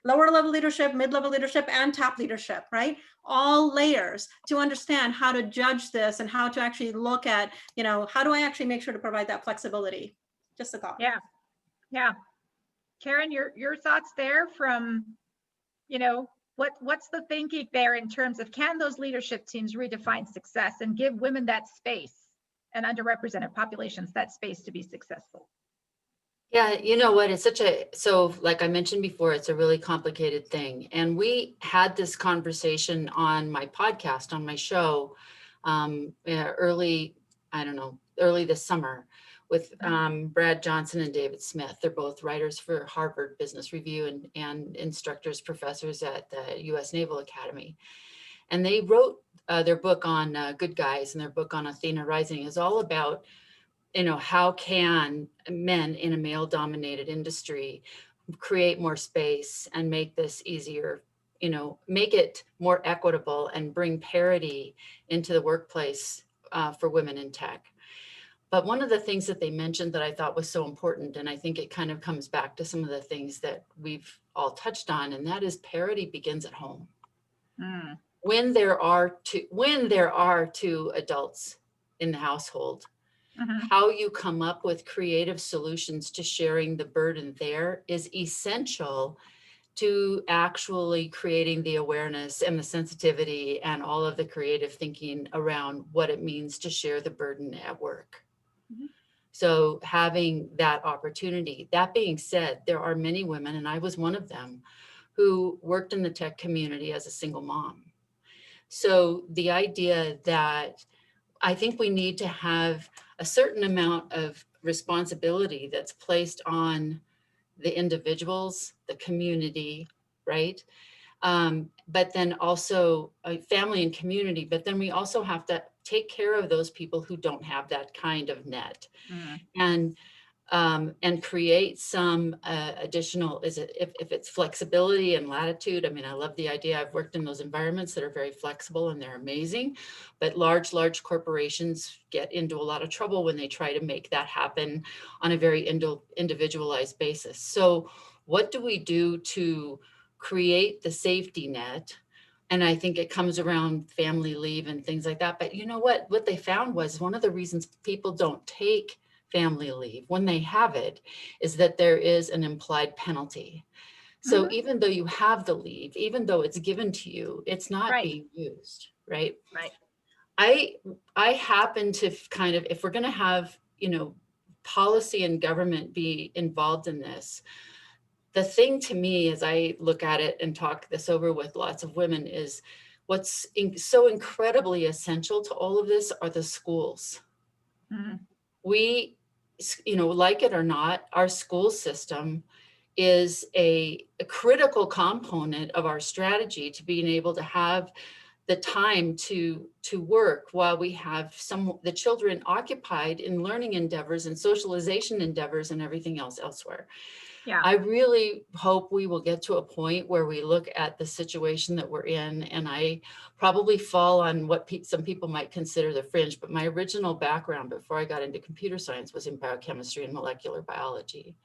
lower level leadership, mid-level leadership, and top leadership, right? All layers to understand how to judge this and how to actually look at, how do I actually make sure to provide that flexibility? Just a thought. Yeah. Yeah. Karen, your thoughts there from, what's the thinking there in terms of can those leadership teams redefine success and give women that space and underrepresented populations that space to be successful? Yeah, you know what, so like I mentioned before, it's a really complicated thing. And we had this conversation on my podcast, on my show, early this summer with Brad Johnson and David Smith. They're both writers for Harvard Business Review and instructors, professors at the US Naval Academy. And they wrote their book on Good Guys, and their book on Athena Rising is all about, how can men in a male-dominated industry create more space and make this easier, make it more equitable and bring parity into the workplace for women in tech. But one of the things that they mentioned that I thought was so important, and I think it kind of comes back to some of the things that we've all touched on, and that is parity begins at home. Mm. When there are two adults in the household, how you come up with creative solutions to sharing the burden there is essential to actually creating the awareness and the sensitivity and all of the creative thinking around what it means to share the burden at work. So having that opportunity. That being said, there are many women, and I was one of them, who worked in the tech community as a single mom. So the idea that I think we need to have a certain amount of responsibility that's placed on the individuals, the community, right? But then also family and community, but then we also have to take care of those people who don't have that kind of net. And create some additional, if it's flexibility and latitude. I mean, I love the idea. I've worked in those environments that are very flexible and they're amazing, but large corporations get into a lot of trouble when they try to make that happen on a very individualized basis. So what do we do to create the safety net? And I think it comes around family leave and things like that. But you know what they found was one of the reasons people don't take family leave when they have it is that there is an implied penalty. So even though you have the leave, even though it's given to you, it's not being used, right? Right. I happen to kind of, if we're going to have, policy and government be involved in this, the thing to me, as I look at it and talk this over with lots of women, is what's so incredibly essential to all of this are the schools. We, like it or not, our school system is a critical component of our strategy to being able to have the time to work while we have the children occupied in learning endeavors and socialization endeavors and everything else elsewhere. Yeah. I really hope we will get to a point where we look at the situation that we're in, and I probably fall on what some people might consider the fringe, but my original background before I got into computer science was in biochemistry and molecular biology.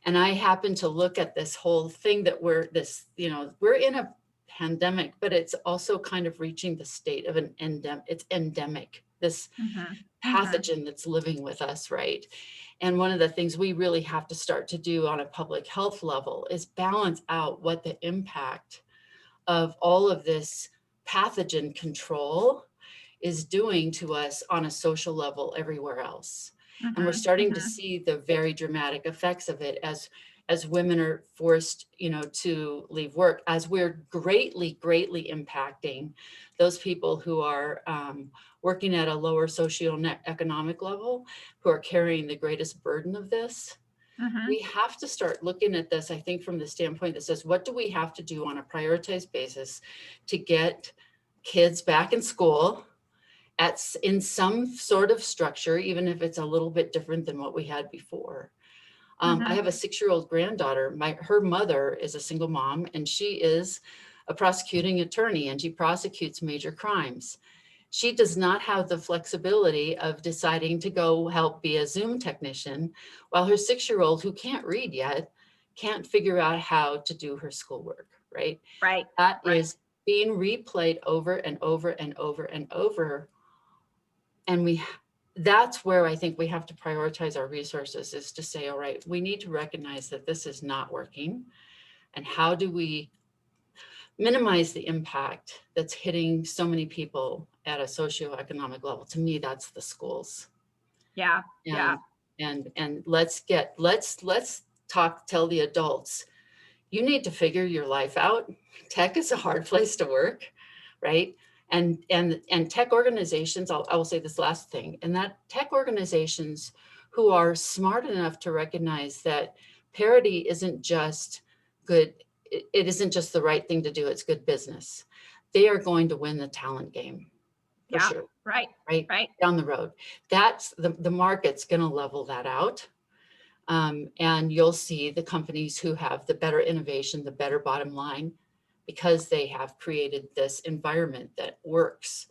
And I happen to look at this whole thing that we're in a pandemic, but it's also kind of reaching the state of it's endemic this pathogen that's living with us, right? And one of the things we really have to start to do on a public health level is balance out what the impact of all of this pathogen control is doing to us on a social level everywhere else. And we're starting to see the very dramatic effects of it as women are forced, to leave work, as we're greatly impacting those people who are working at a lower socioeconomic level, who are carrying the greatest burden of this. We have to start looking at this, I think, from the standpoint that says, what do we have to do on a prioritized basis to get kids back in school in some sort of structure, even if it's a little bit different than what we had before. I have a 6-year-old granddaughter. Her mother is a single mom, and she is a prosecuting attorney, and she prosecutes major crimes. She does not have the flexibility of deciding to go help be a Zoom technician, while her 6-year-old, who can't read yet, can't figure out how to do her schoolwork, right? Right. That is being replayed over and over and over and over. And that's where I think we have to prioritize our resources, is to say, all right, we need to recognize that this is not working. And how do we minimize the impact that's hitting so many people at a socioeconomic level? To me, that's the schools. Yeah. And let's tell the adults, you need to figure your life out. Tech is a hard place to work, right? And tech organizations, I will say this last thing, and that tech organizations who are smart enough to recognize that parity isn't just good, it isn't just the right thing to do, it's good business. They are going to win the talent game, for sure. Right. Down the road. That's the market's going to level that out. And you'll see the companies who have the better innovation, the better bottom line, because they have created this environment that works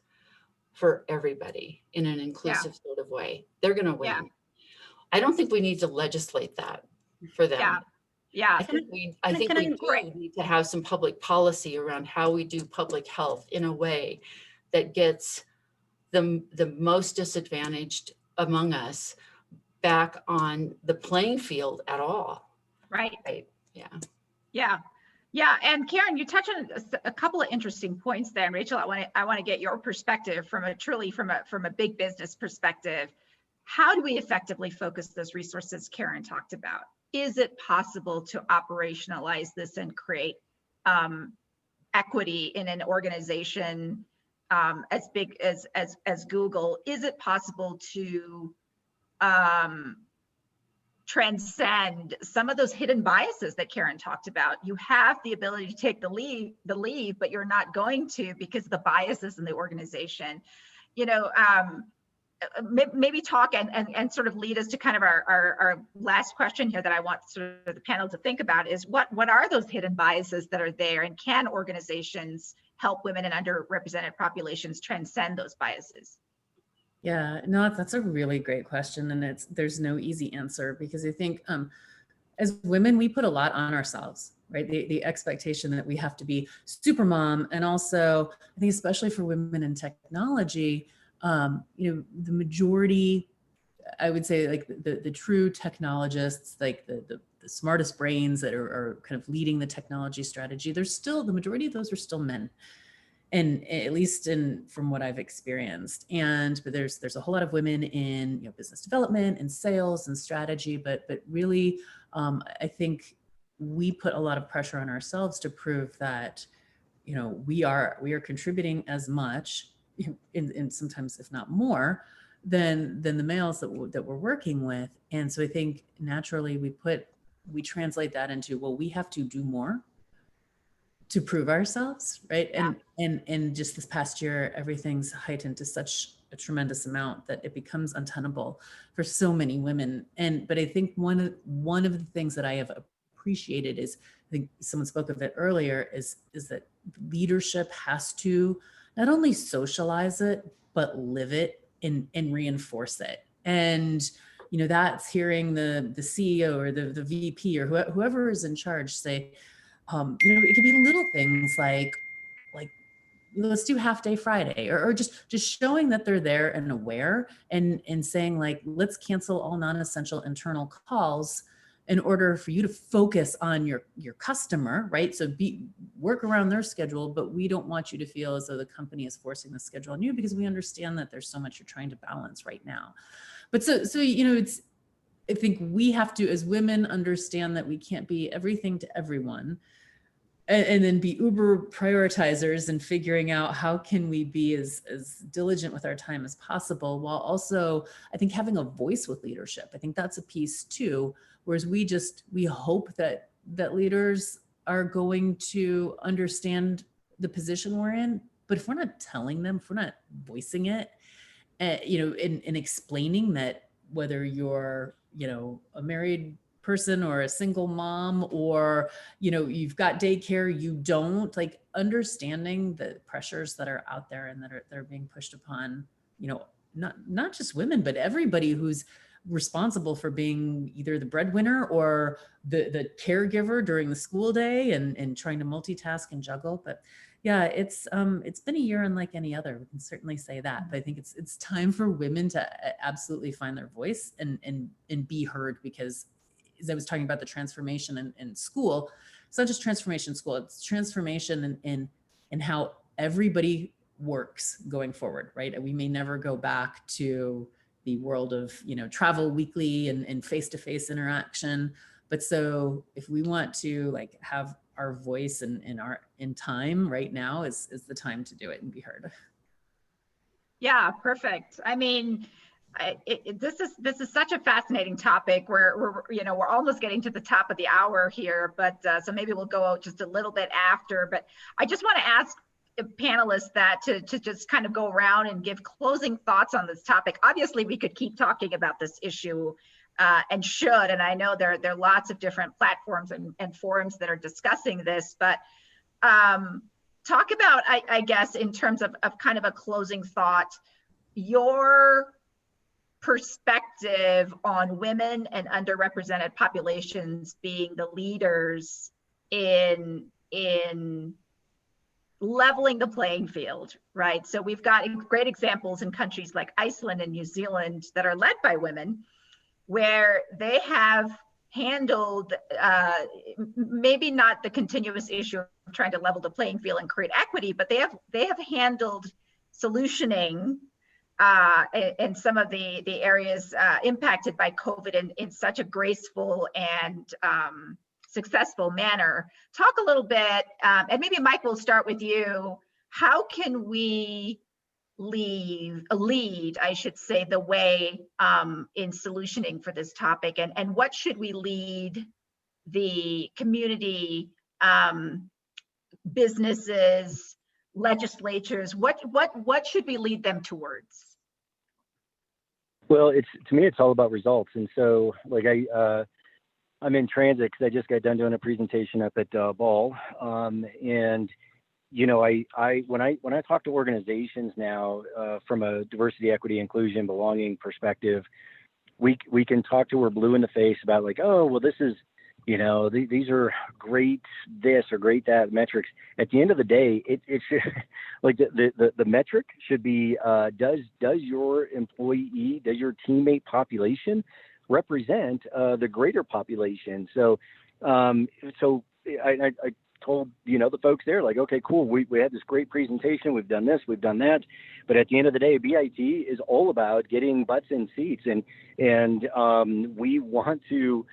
for everybody in an inclusive sort of way. They're going to win. Yeah. I don't think we need to legislate that for them. Yeah. I think we do need to have some public policy around how we do public health in a way that gets the most disadvantaged among us back on the playing field at all. Right. Yeah. Yeah. And Karen, you touched on a couple of interesting points there. And Rachel, I want to get your perspective from a big business perspective. How do we effectively focus those resources Karen talked about? Is it possible to operationalize this and create equity in an organization as big as Google? Is it possible to transcend some of those hidden biases that Karen talked about? You have the ability to take the leave, but you're not going to because of the biases in the organization. Maybe talk and sort of lead us to kind of our last question here that I want sort of the panel to think about is what are those hidden biases that are there, and can organizations help women and underrepresented populations transcend those biases? Yeah, no, that's a really great question. And there's no easy answer, because I think as women, we put a lot on ourselves, right? The expectation that we have to be super mom. And also, I think especially for women in technology, the majority, I would say, like the true technologists, like the smartest brains that are kind of leading the technology strategy, the majority of those are still men. And at least from what I've experienced, but there's a whole lot of women in business development and sales and strategy, but really I think we put a lot of pressure on ourselves to prove that we are contributing as much, in sometimes if not more than the males that we're working with. And so I think naturally we translate that into, well, we have to do more to prove ourselves, right? Yeah. And just this past year, everything's heightened to such a tremendous amount that it becomes untenable for so many women. But I think one of the things that I have appreciated is, I think someone spoke of it earlier, is that leadership has to not only socialize it, but live it and reinforce it. And that's hearing the CEO or the VP or whoever is in charge say, it could be little things like let's do half day Friday, or just showing that they're there and aware, and saying like, let's cancel all non-essential internal calls in order for you to focus on your customer, right? So work around their schedule, but we don't want you to feel as though the company is forcing the schedule on you, because we understand that there's so much you're trying to balance right now. But so I think we have to, as women, understand that we can't be everything to everyone, and then be uber prioritizers and figuring out how can we be as diligent with our time as possible, while also, I think, having a voice with leadership. I think that's a piece too, whereas we hope that leaders are going to understand the position we're in, but if we're not telling them, if we're not voicing it, and explaining that, whether you're, a married person or a single mom, or, you've got daycare, you don't, like, understanding the pressures that are out there and that are being pushed upon, not just women, but everybody who's responsible for being either the breadwinner or the caregiver during the school day, and trying to multitask and juggle. But yeah, it's been a year unlike any other. We can certainly say that. But I think it's time for women to absolutely find their voice and be heard, because as I was talking about the transformation in school, it's not just transformation in school, it's transformation in how everybody works going forward, right? We may never go back to the world of, travel weekly and face-to-face interaction. But so if we want to, like, have our voice in time, right now is the time to do it and be heard. Yeah, perfect. I mean, this is such a fascinating topic. We're almost getting to the top of the hour here, but so maybe we'll go out just a little bit after. But I just want to ask panelists that to just kind of go around and give closing thoughts on this topic. Obviously, we could keep talking about this issue and should, and I know there are lots of different platforms and forums that are discussing this, but talk about, I guess, in terms of kind of a closing thought, your perspective on women and underrepresented populations being the leaders in leveling the playing field, right? So we've got great examples in countries like Iceland and New Zealand that are led by women, where they have handled maybe not the continuous issue of trying to level the playing field and create equity, but they have handled solutioning in some of the areas impacted by COVID in such a graceful and successful manner. Talk a little bit, and maybe Mike, we'll start with you. How can we lead, I should say, the way in solutioning for this topic, and what should we lead the community, businesses, legislatures, what should we lead them towards? Well, to me, it's all about results. And so, like, I'm in transit because I just got done doing a presentation up at Ball, and when I talk to organizations now from a diversity, equity, inclusion, belonging perspective, we can talk to her blue in the face about, like, oh, well, this is, these are great this or great that metrics. At the end of the day, it's like the metric should be, does your employee, does your teammate population represent the greater population? So I told the folks there, like, okay, cool, we had this great presentation, we've done this, we've done that, but at the end of the day, BIT is all about getting butts in seats, and we want to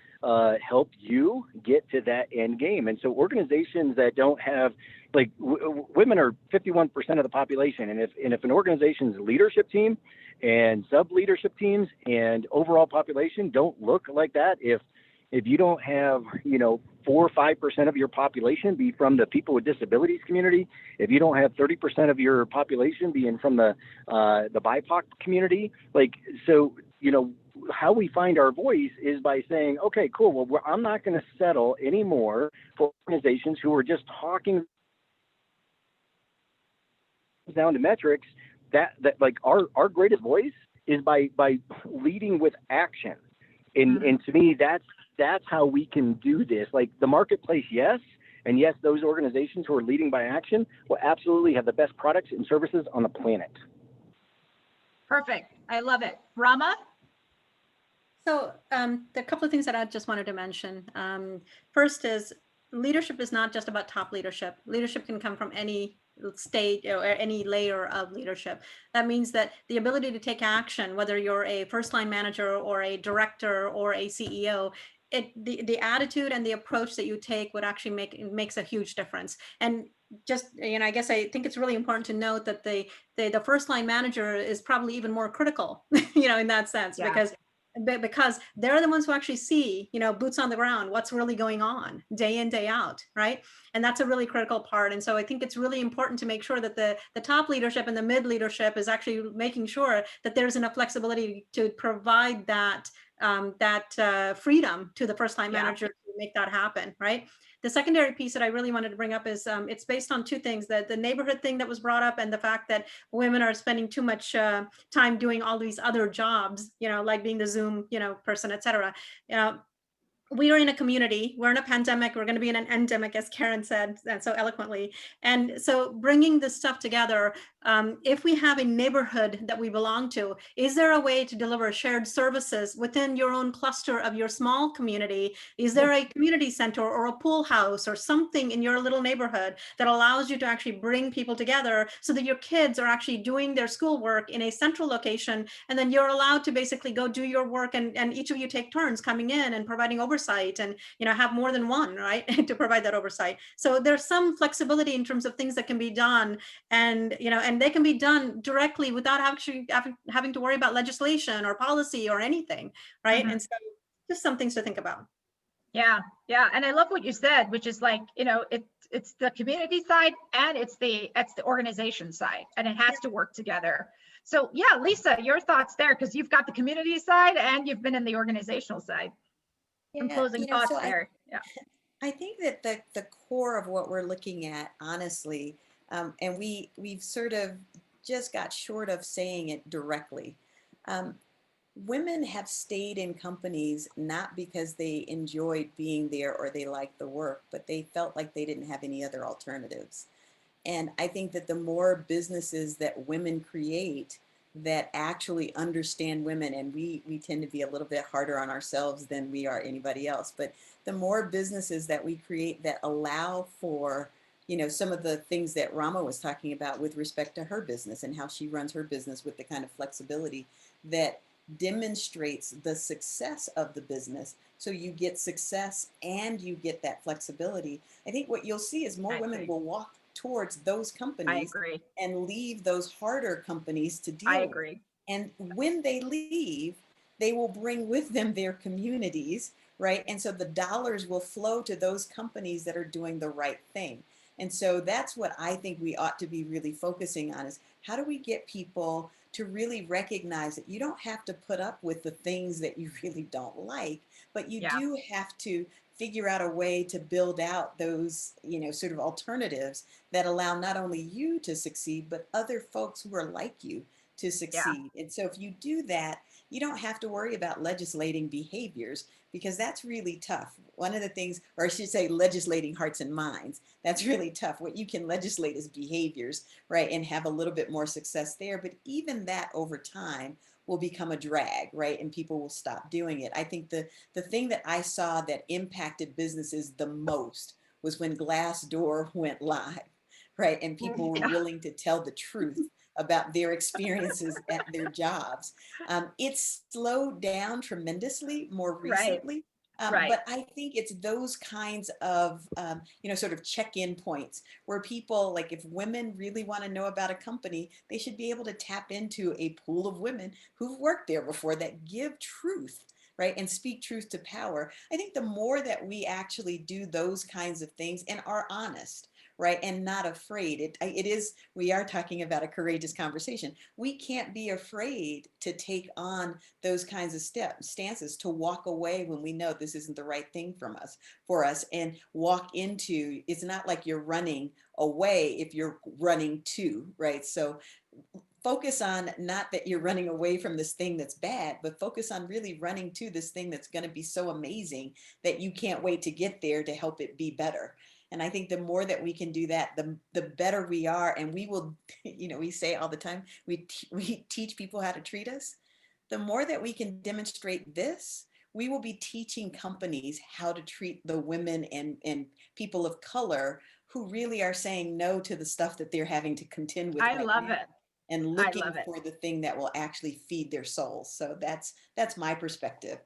help you get to that end game. And so organizations that don't have, like, women are 51% of the population, and if an organization's leadership team and sub leadership teams and overall population don't look like that, if you don't have 4 or 5% of your population be from the people with disabilities community, if you don't have 30% of your population being from the BIPOC community, like, so how we find our voice is by saying, okay, cool, well, I'm not going to settle anymore for organizations who are just talking down to metrics. That like our greatest voice is by leading with action, and to me that's how we can do this. Like, the marketplace, yes, And yes, those organizations who are leading by action will absolutely have the best products and services on the planet. Perfect. I love it. Rama? So the couple of things that I just wanted to mention. First is leadership is not just about top leadership. Leadership can come from any state or any layer of leadership. That means that the ability to take action, whether you're a first line manager or a director or a CEO, the attitude and the approach that you take would actually makes a huge difference. And just, I guess I think it's really important to note that the first line manager is probably even more critical, in that sense, Yeah. because they're the ones who actually see, boots on the ground, what's really going on day in, day out, right? And that's a really critical part. And so I think it's really important to make sure that the top leadership and the mid leadership is actually making sure that there's enough flexibility to provide that freedom to the first line manager to make that happen, right? The secondary piece that I really wanted to bring up is it's based on two things: the neighborhood thing that was brought up, and the fact that women are spending too much time doing all these other jobs, like being the Zoom, person, et cetera. We are in a community, we're in a pandemic, we're going to be in an endemic, as Karen said so eloquently. And so bringing this stuff together, if we have a neighborhood that we belong to, is there a way to deliver shared services within your own cluster of your small community? Is there a community center or a pool house or something in your little neighborhood that allows you to actually bring people together so that your kids are actually doing their schoolwork in a central location, and then you're allowed to basically go do your work, and each of you take turns coming in and providing oversight, and have more than one, right, to provide that oversight. So there's some flexibility in terms of things that can be done, and and they can be done directly without actually having to worry about legislation or policy or anything, right? And so just some things to think about. Yeah, and I love what you said, which is like, it's the community side and it's the organization side, and it has to work together. So yeah, Lisa, your thoughts there, because you've got the community side and you've been in the organizational side. Some closing thoughts there. I think that the core of what we're looking at, honestly, and we've sort of just got short of saying it directly. Women have stayed in companies not because they enjoyed being there or they liked the work, but they felt like they didn't have any other alternatives. And I think that the more businesses that women create that actually understand women, and we tend to be a little bit harder on ourselves than we are anybody else, but the more businesses that we create that allow for, some of the things that Rama was talking about with respect to her business and how she runs her business with the kind of flexibility that demonstrates the success of the business. So you get success and you get that flexibility. I think what you'll see is more women will walk towards those companies and leave those harder companies to deal with. And when they leave, they will bring with them their communities, right? And so the dollars will flow to those companies that are doing the right thing. And so that's what I think we ought to be really focusing on, is how do we get people to really recognize that you don't have to put up with the things that you really don't like, but you do have to figure out a way to build out those, sort of alternatives that allow not only you to succeed, but other folks who are like you to succeed. And so if you do that, you don't have to worry about legislating behaviors, because that's really tough. One of the things, or I should say legislating hearts and minds, that's really tough. What you can legislate is behaviors, right? And have a little bit more success there. But even that over time will become a drag, right? And people will stop doing it. I think the thing that I saw that impacted businesses the most was when Glassdoor went live, right? And people were willing to tell the truth about their experiences at their jobs. It's slowed down tremendously more recently. But I think it's those kinds of, sort of check-in points where people, like, if women really want to know about a company, they should be able to tap into a pool of women who've worked there before that give truth, right? And speak truth to power. I think the more that we actually do those kinds of things and are honest, right, and not afraid. We are talking about a courageous conversation. We can't be afraid to take on those kinds of stances, to walk away when we know this isn't the right thing for us, and walk into, it's not like you're running away if you're running to, right? So focus on not that you're running away from this thing that's bad, but focus on really running to this thing that's going to be so amazing that you can't wait to get there to help it be better. And I think the more that we can do that, the better we are. And we will, we say all the time, we teach people how to treat us. The more that we can demonstrate this, we will be teaching companies how to treat the women and people of color who really are saying no to the stuff that they're having to contend with. I right love now, it. and I looking love it. for the thing that will actually feed their souls. So that's my perspective.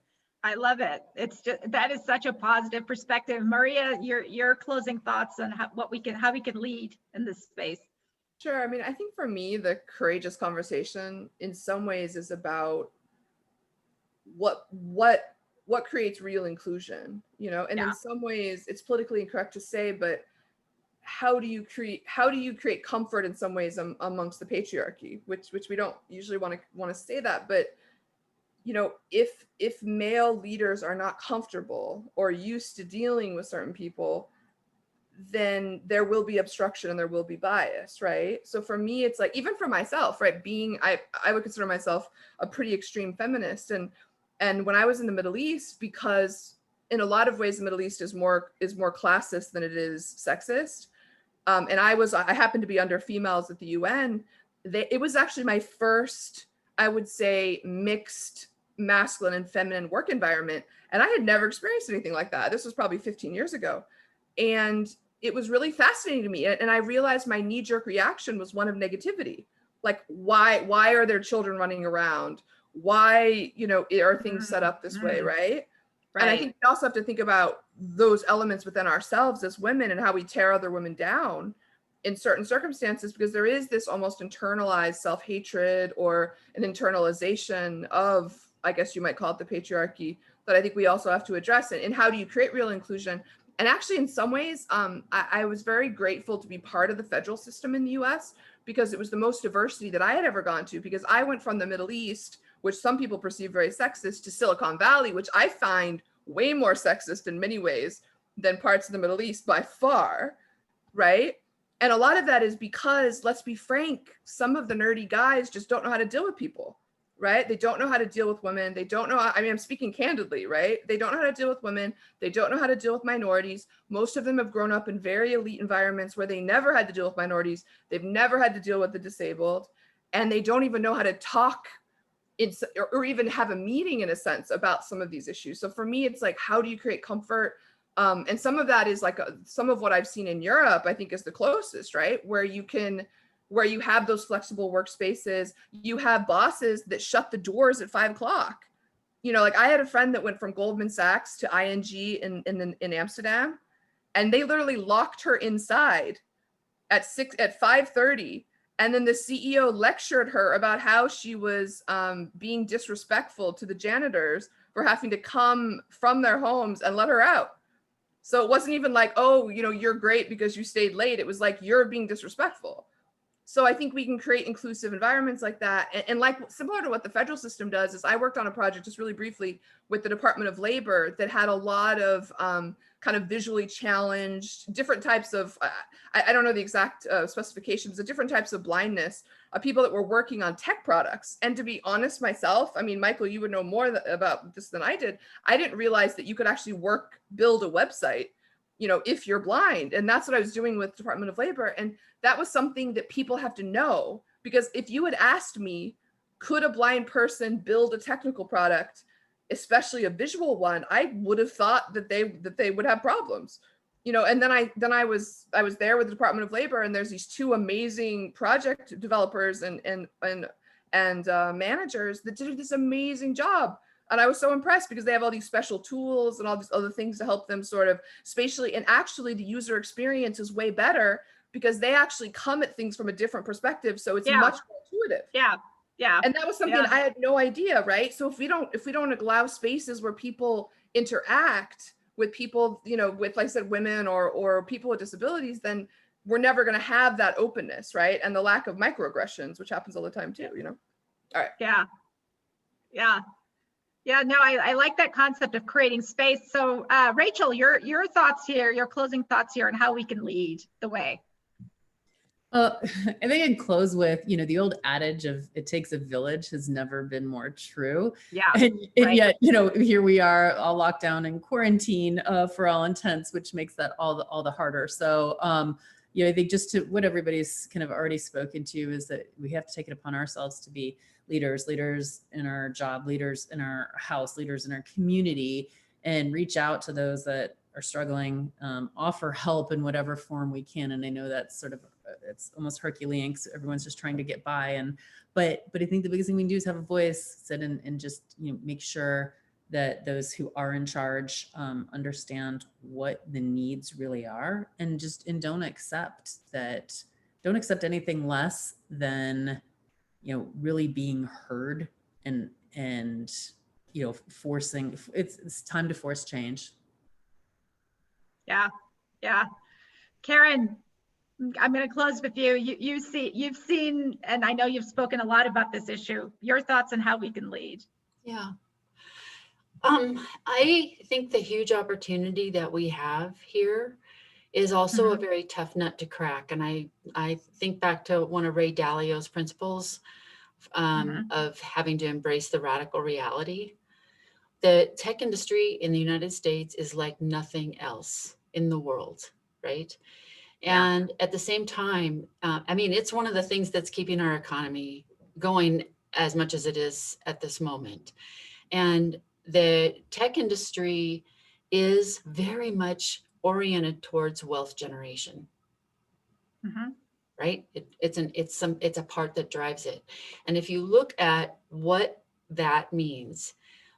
I love it. It's just, that is such a positive perspective. Maria, your closing thoughts on how we can lead in this space. Sure. I mean, I think for me, the courageous conversation in some ways is about what creates real inclusion, and in some ways it's politically incorrect to say, but how do you create comfort in some ways amongst the patriarchy, which we don't usually want to say that, but if male leaders are not comfortable or used to dealing with certain people, then there will be obstruction and there will be bias, right? So for me, it's like, even for myself, right, I would consider myself a pretty extreme feminist, and when I was in the Middle East, because in a lot of ways the Middle East is more classist than it is sexist, and I happened to be under females at the UN. It was actually my first, I would say, mixed masculine and feminine work environment, and I had never experienced anything like that. This was probably 15 years ago, and it was really fascinating to me. And I realized my knee-jerk reaction was one of negativity. Like, why are there children running around? Why, are things set up this way, right? And I think we also have to think about those elements within ourselves as women and how we tear other women down in certain circumstances, because there is this almost internalized self-hatred or an internalization of, I guess you might call it, the patriarchy, that I think we also have to address. And how do you create real inclusion? And actually, in some ways, I was very grateful to be part of the federal system in the US, because it was the most diversity that I had ever gone to, because I went from the Middle East, which some people perceive very sexist, to Silicon Valley, which I find way more sexist in many ways than parts of the Middle East by far, right? And a lot of that is because, let's be frank, some of the nerdy guys just don't know how to deal with people, right? They don't know how to deal with women. They don't know, I'm speaking candidly, right? They don't know how to deal with women. They don't know how to deal with minorities. Most of them have grown up in very elite environments where they never had to deal with minorities. They've never had to deal with the disabled, and they don't even know how to talk or even have a meeting, in a sense, about some of these issues. So for me, it's like, how do you create comfort? And some of that is like some of what I've seen in Europe, I think, is the closest, right? Where you have those flexible workspaces, you have bosses that shut the doors at 5 o'clock. Like, I had a friend that went from Goldman Sachs to ING in Amsterdam, and they literally locked her inside at 5:30. And then the CEO lectured her about how she was being disrespectful to the janitors for having to come from their homes and let her out. So it wasn't even like, oh, you're great because you stayed late. It was like, you're being disrespectful. So I think we can create inclusive environments like that. And like, similar to what the federal system does, is I worked on a project just really briefly with the Department of Labor that had a lot of kind of visually challenged, different types of, I don't know the exact specifications, but different types of blindness, people that were working on tech products. And to be honest myself, Michael, you would know more about this than I did. I didn't realize that you could actually build a website, if you're blind. And that's what I was doing with Department of Labor. And that was something that people have to know, because if you had asked me, could a blind person build a technical product, especially a visual one, I would have thought that they would have problems, and then I was there with the Department of Labor, and there's these 2 amazing project developers and managers that did this amazing job. And I was so impressed, because they have all these special tools and all these other things to help them sort of spatially, and actually the user experience is way better because they actually come at things from a different perspective. So it's much more intuitive. Yeah. And that was something I had no idea, right? So if we don't allow spaces where people interact with people, with, like I said, women or people with disabilities, then we're never going to have that openness, right? And the lack of microaggressions, which happens all the time too, All right. Yeah, no, I like that concept of creating space. So Rachel, your thoughts here, your closing thoughts here, on how we can lead the way. I think I'd close with, the old adage of it takes a village has never been more true. Yeah. And right. yet, here we are all locked down in quarantine for all intents, which makes that all the harder. So, I think just to what everybody's kind of already spoken to is that we have to take it upon ourselves to be leaders in our job, leaders in our house, leaders in our community, and reach out to those that are struggling, offer help in whatever form we can. And I know that's sort of, it's almost Herculean because everyone's just trying to get by. But I think the biggest thing we can do is have a voice, sit and just, make sure that those who are in charge understand what the needs really are, and don't accept anything less than, really being heard and forcing, it's time to force change. Yeah. Karen, I'm going to close with you. You've seen, and I know you've spoken a lot about this issue. Your thoughts on how we can lead? Yeah. I think the huge opportunity that we have here is also a very tough nut to crack. And I think back to one of Ray Dalio's principles of having to embrace the radical reality. The tech industry in the United States is like nothing else in the world, right? And at the same time, it's one of the things that's keeping our economy going as much as it is at this moment. And the tech industry is very much oriented towards wealth generation, right? It's a part that drives it. And if you look at what that means,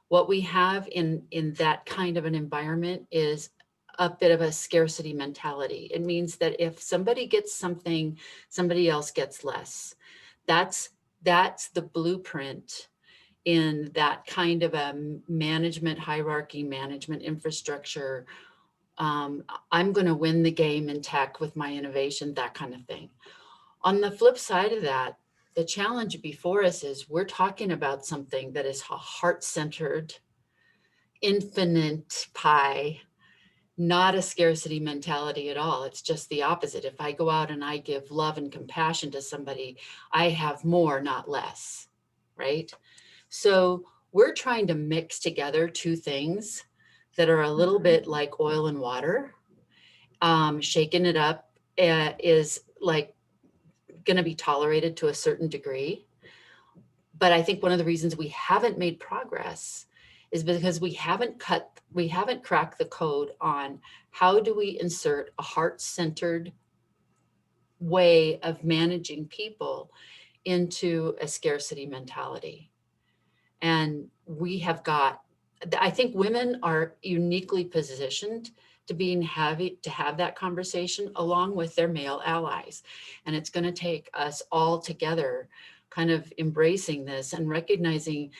what we have in that kind of an environment is a bit of a scarcity mentality. It means that if somebody gets something, somebody else gets less. That's the blueprint in that kind of a management hierarchy, management infrastructure. I'm going to win the game in tech with my innovation, that kind of thing. On the flip side of that, the challenge before us is we're talking about something that is heart-centered, infinite pie, not a scarcity mentality at all. It's just the opposite. If I go out and I give love and compassion to somebody, I have more, not less, right? So we're trying to mix together two things that are a little bit like oil and water. Shaking it up is like going to be tolerated to a certain degree. But I think one of the reasons we haven't made progress is because we haven't cracked the code on how do we insert a heart-centered way of managing people into a scarcity mentality. And I think women are uniquely positioned to have that conversation along with their male allies. And it's going to take us all together kind of embracing this and recognizing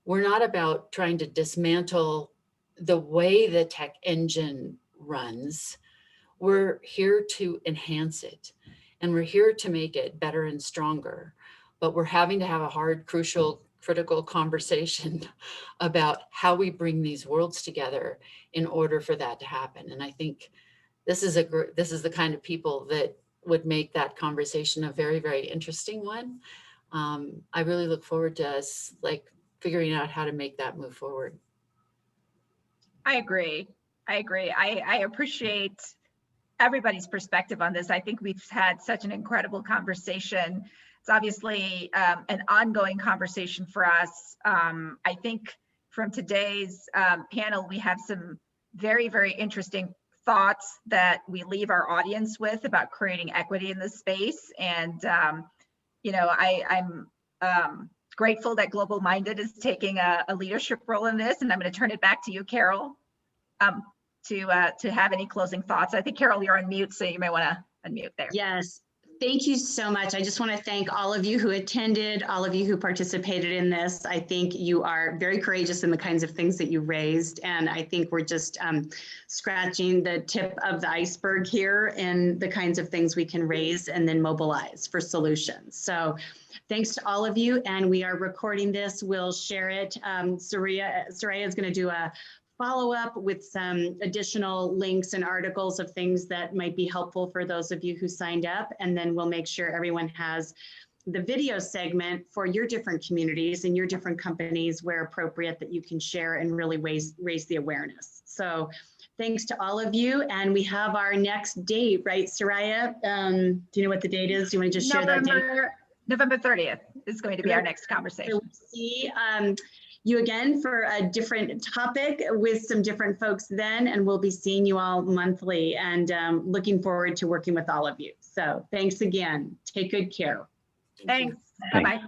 we're not about trying to dismantle the way the tech engine runs. We're here to enhance it, and we're here to make it better and stronger. But we're having to have a hard, critical conversation about how we bring these worlds together in order for that to happen. And I think this is the kind of people that would make that conversation a very, very interesting one. I really look forward to us figuring out how to make that move forward. I agree. I appreciate everybody's perspective on this. I think we've had such an incredible conversation. It's obviously an ongoing conversation for us. I think from today's panel, we have some very, very interesting thoughts that we leave our audience with about creating equity in this space. And, I'm grateful that Global Minded is taking a leadership role in this. And I'm going to turn it back to you, Carol, to have any closing thoughts. I think, Carol, you're on mute, so you may want to unmute there. Yes. Thank you so much. I just want to thank all of you who attended, all of you who participated in this. I think you are very courageous in the kinds of things that you raised. And I think we're just scratching the tip of the iceberg here in the kinds of things we can raise and then mobilize for solutions. So thanks to all of you. And we are recording this. We'll share it. Suraya is going to do a follow up with some additional links and articles of things that might be helpful for those of you who signed up. And then we'll make sure everyone has the video segment for your different communities and your different companies where appropriate that you can share and really raise the awareness. So thanks to all of you. And we have our next date, right, Suraya? Do you know what the date is? Do you want to just share that date? November 30th is going to be our next conversation. So we'll see you again for a different topic with some different folks then, and we'll be seeing you all monthly and looking forward to working with all of you. So thanks again. Take good care. Thanks. Bye-bye.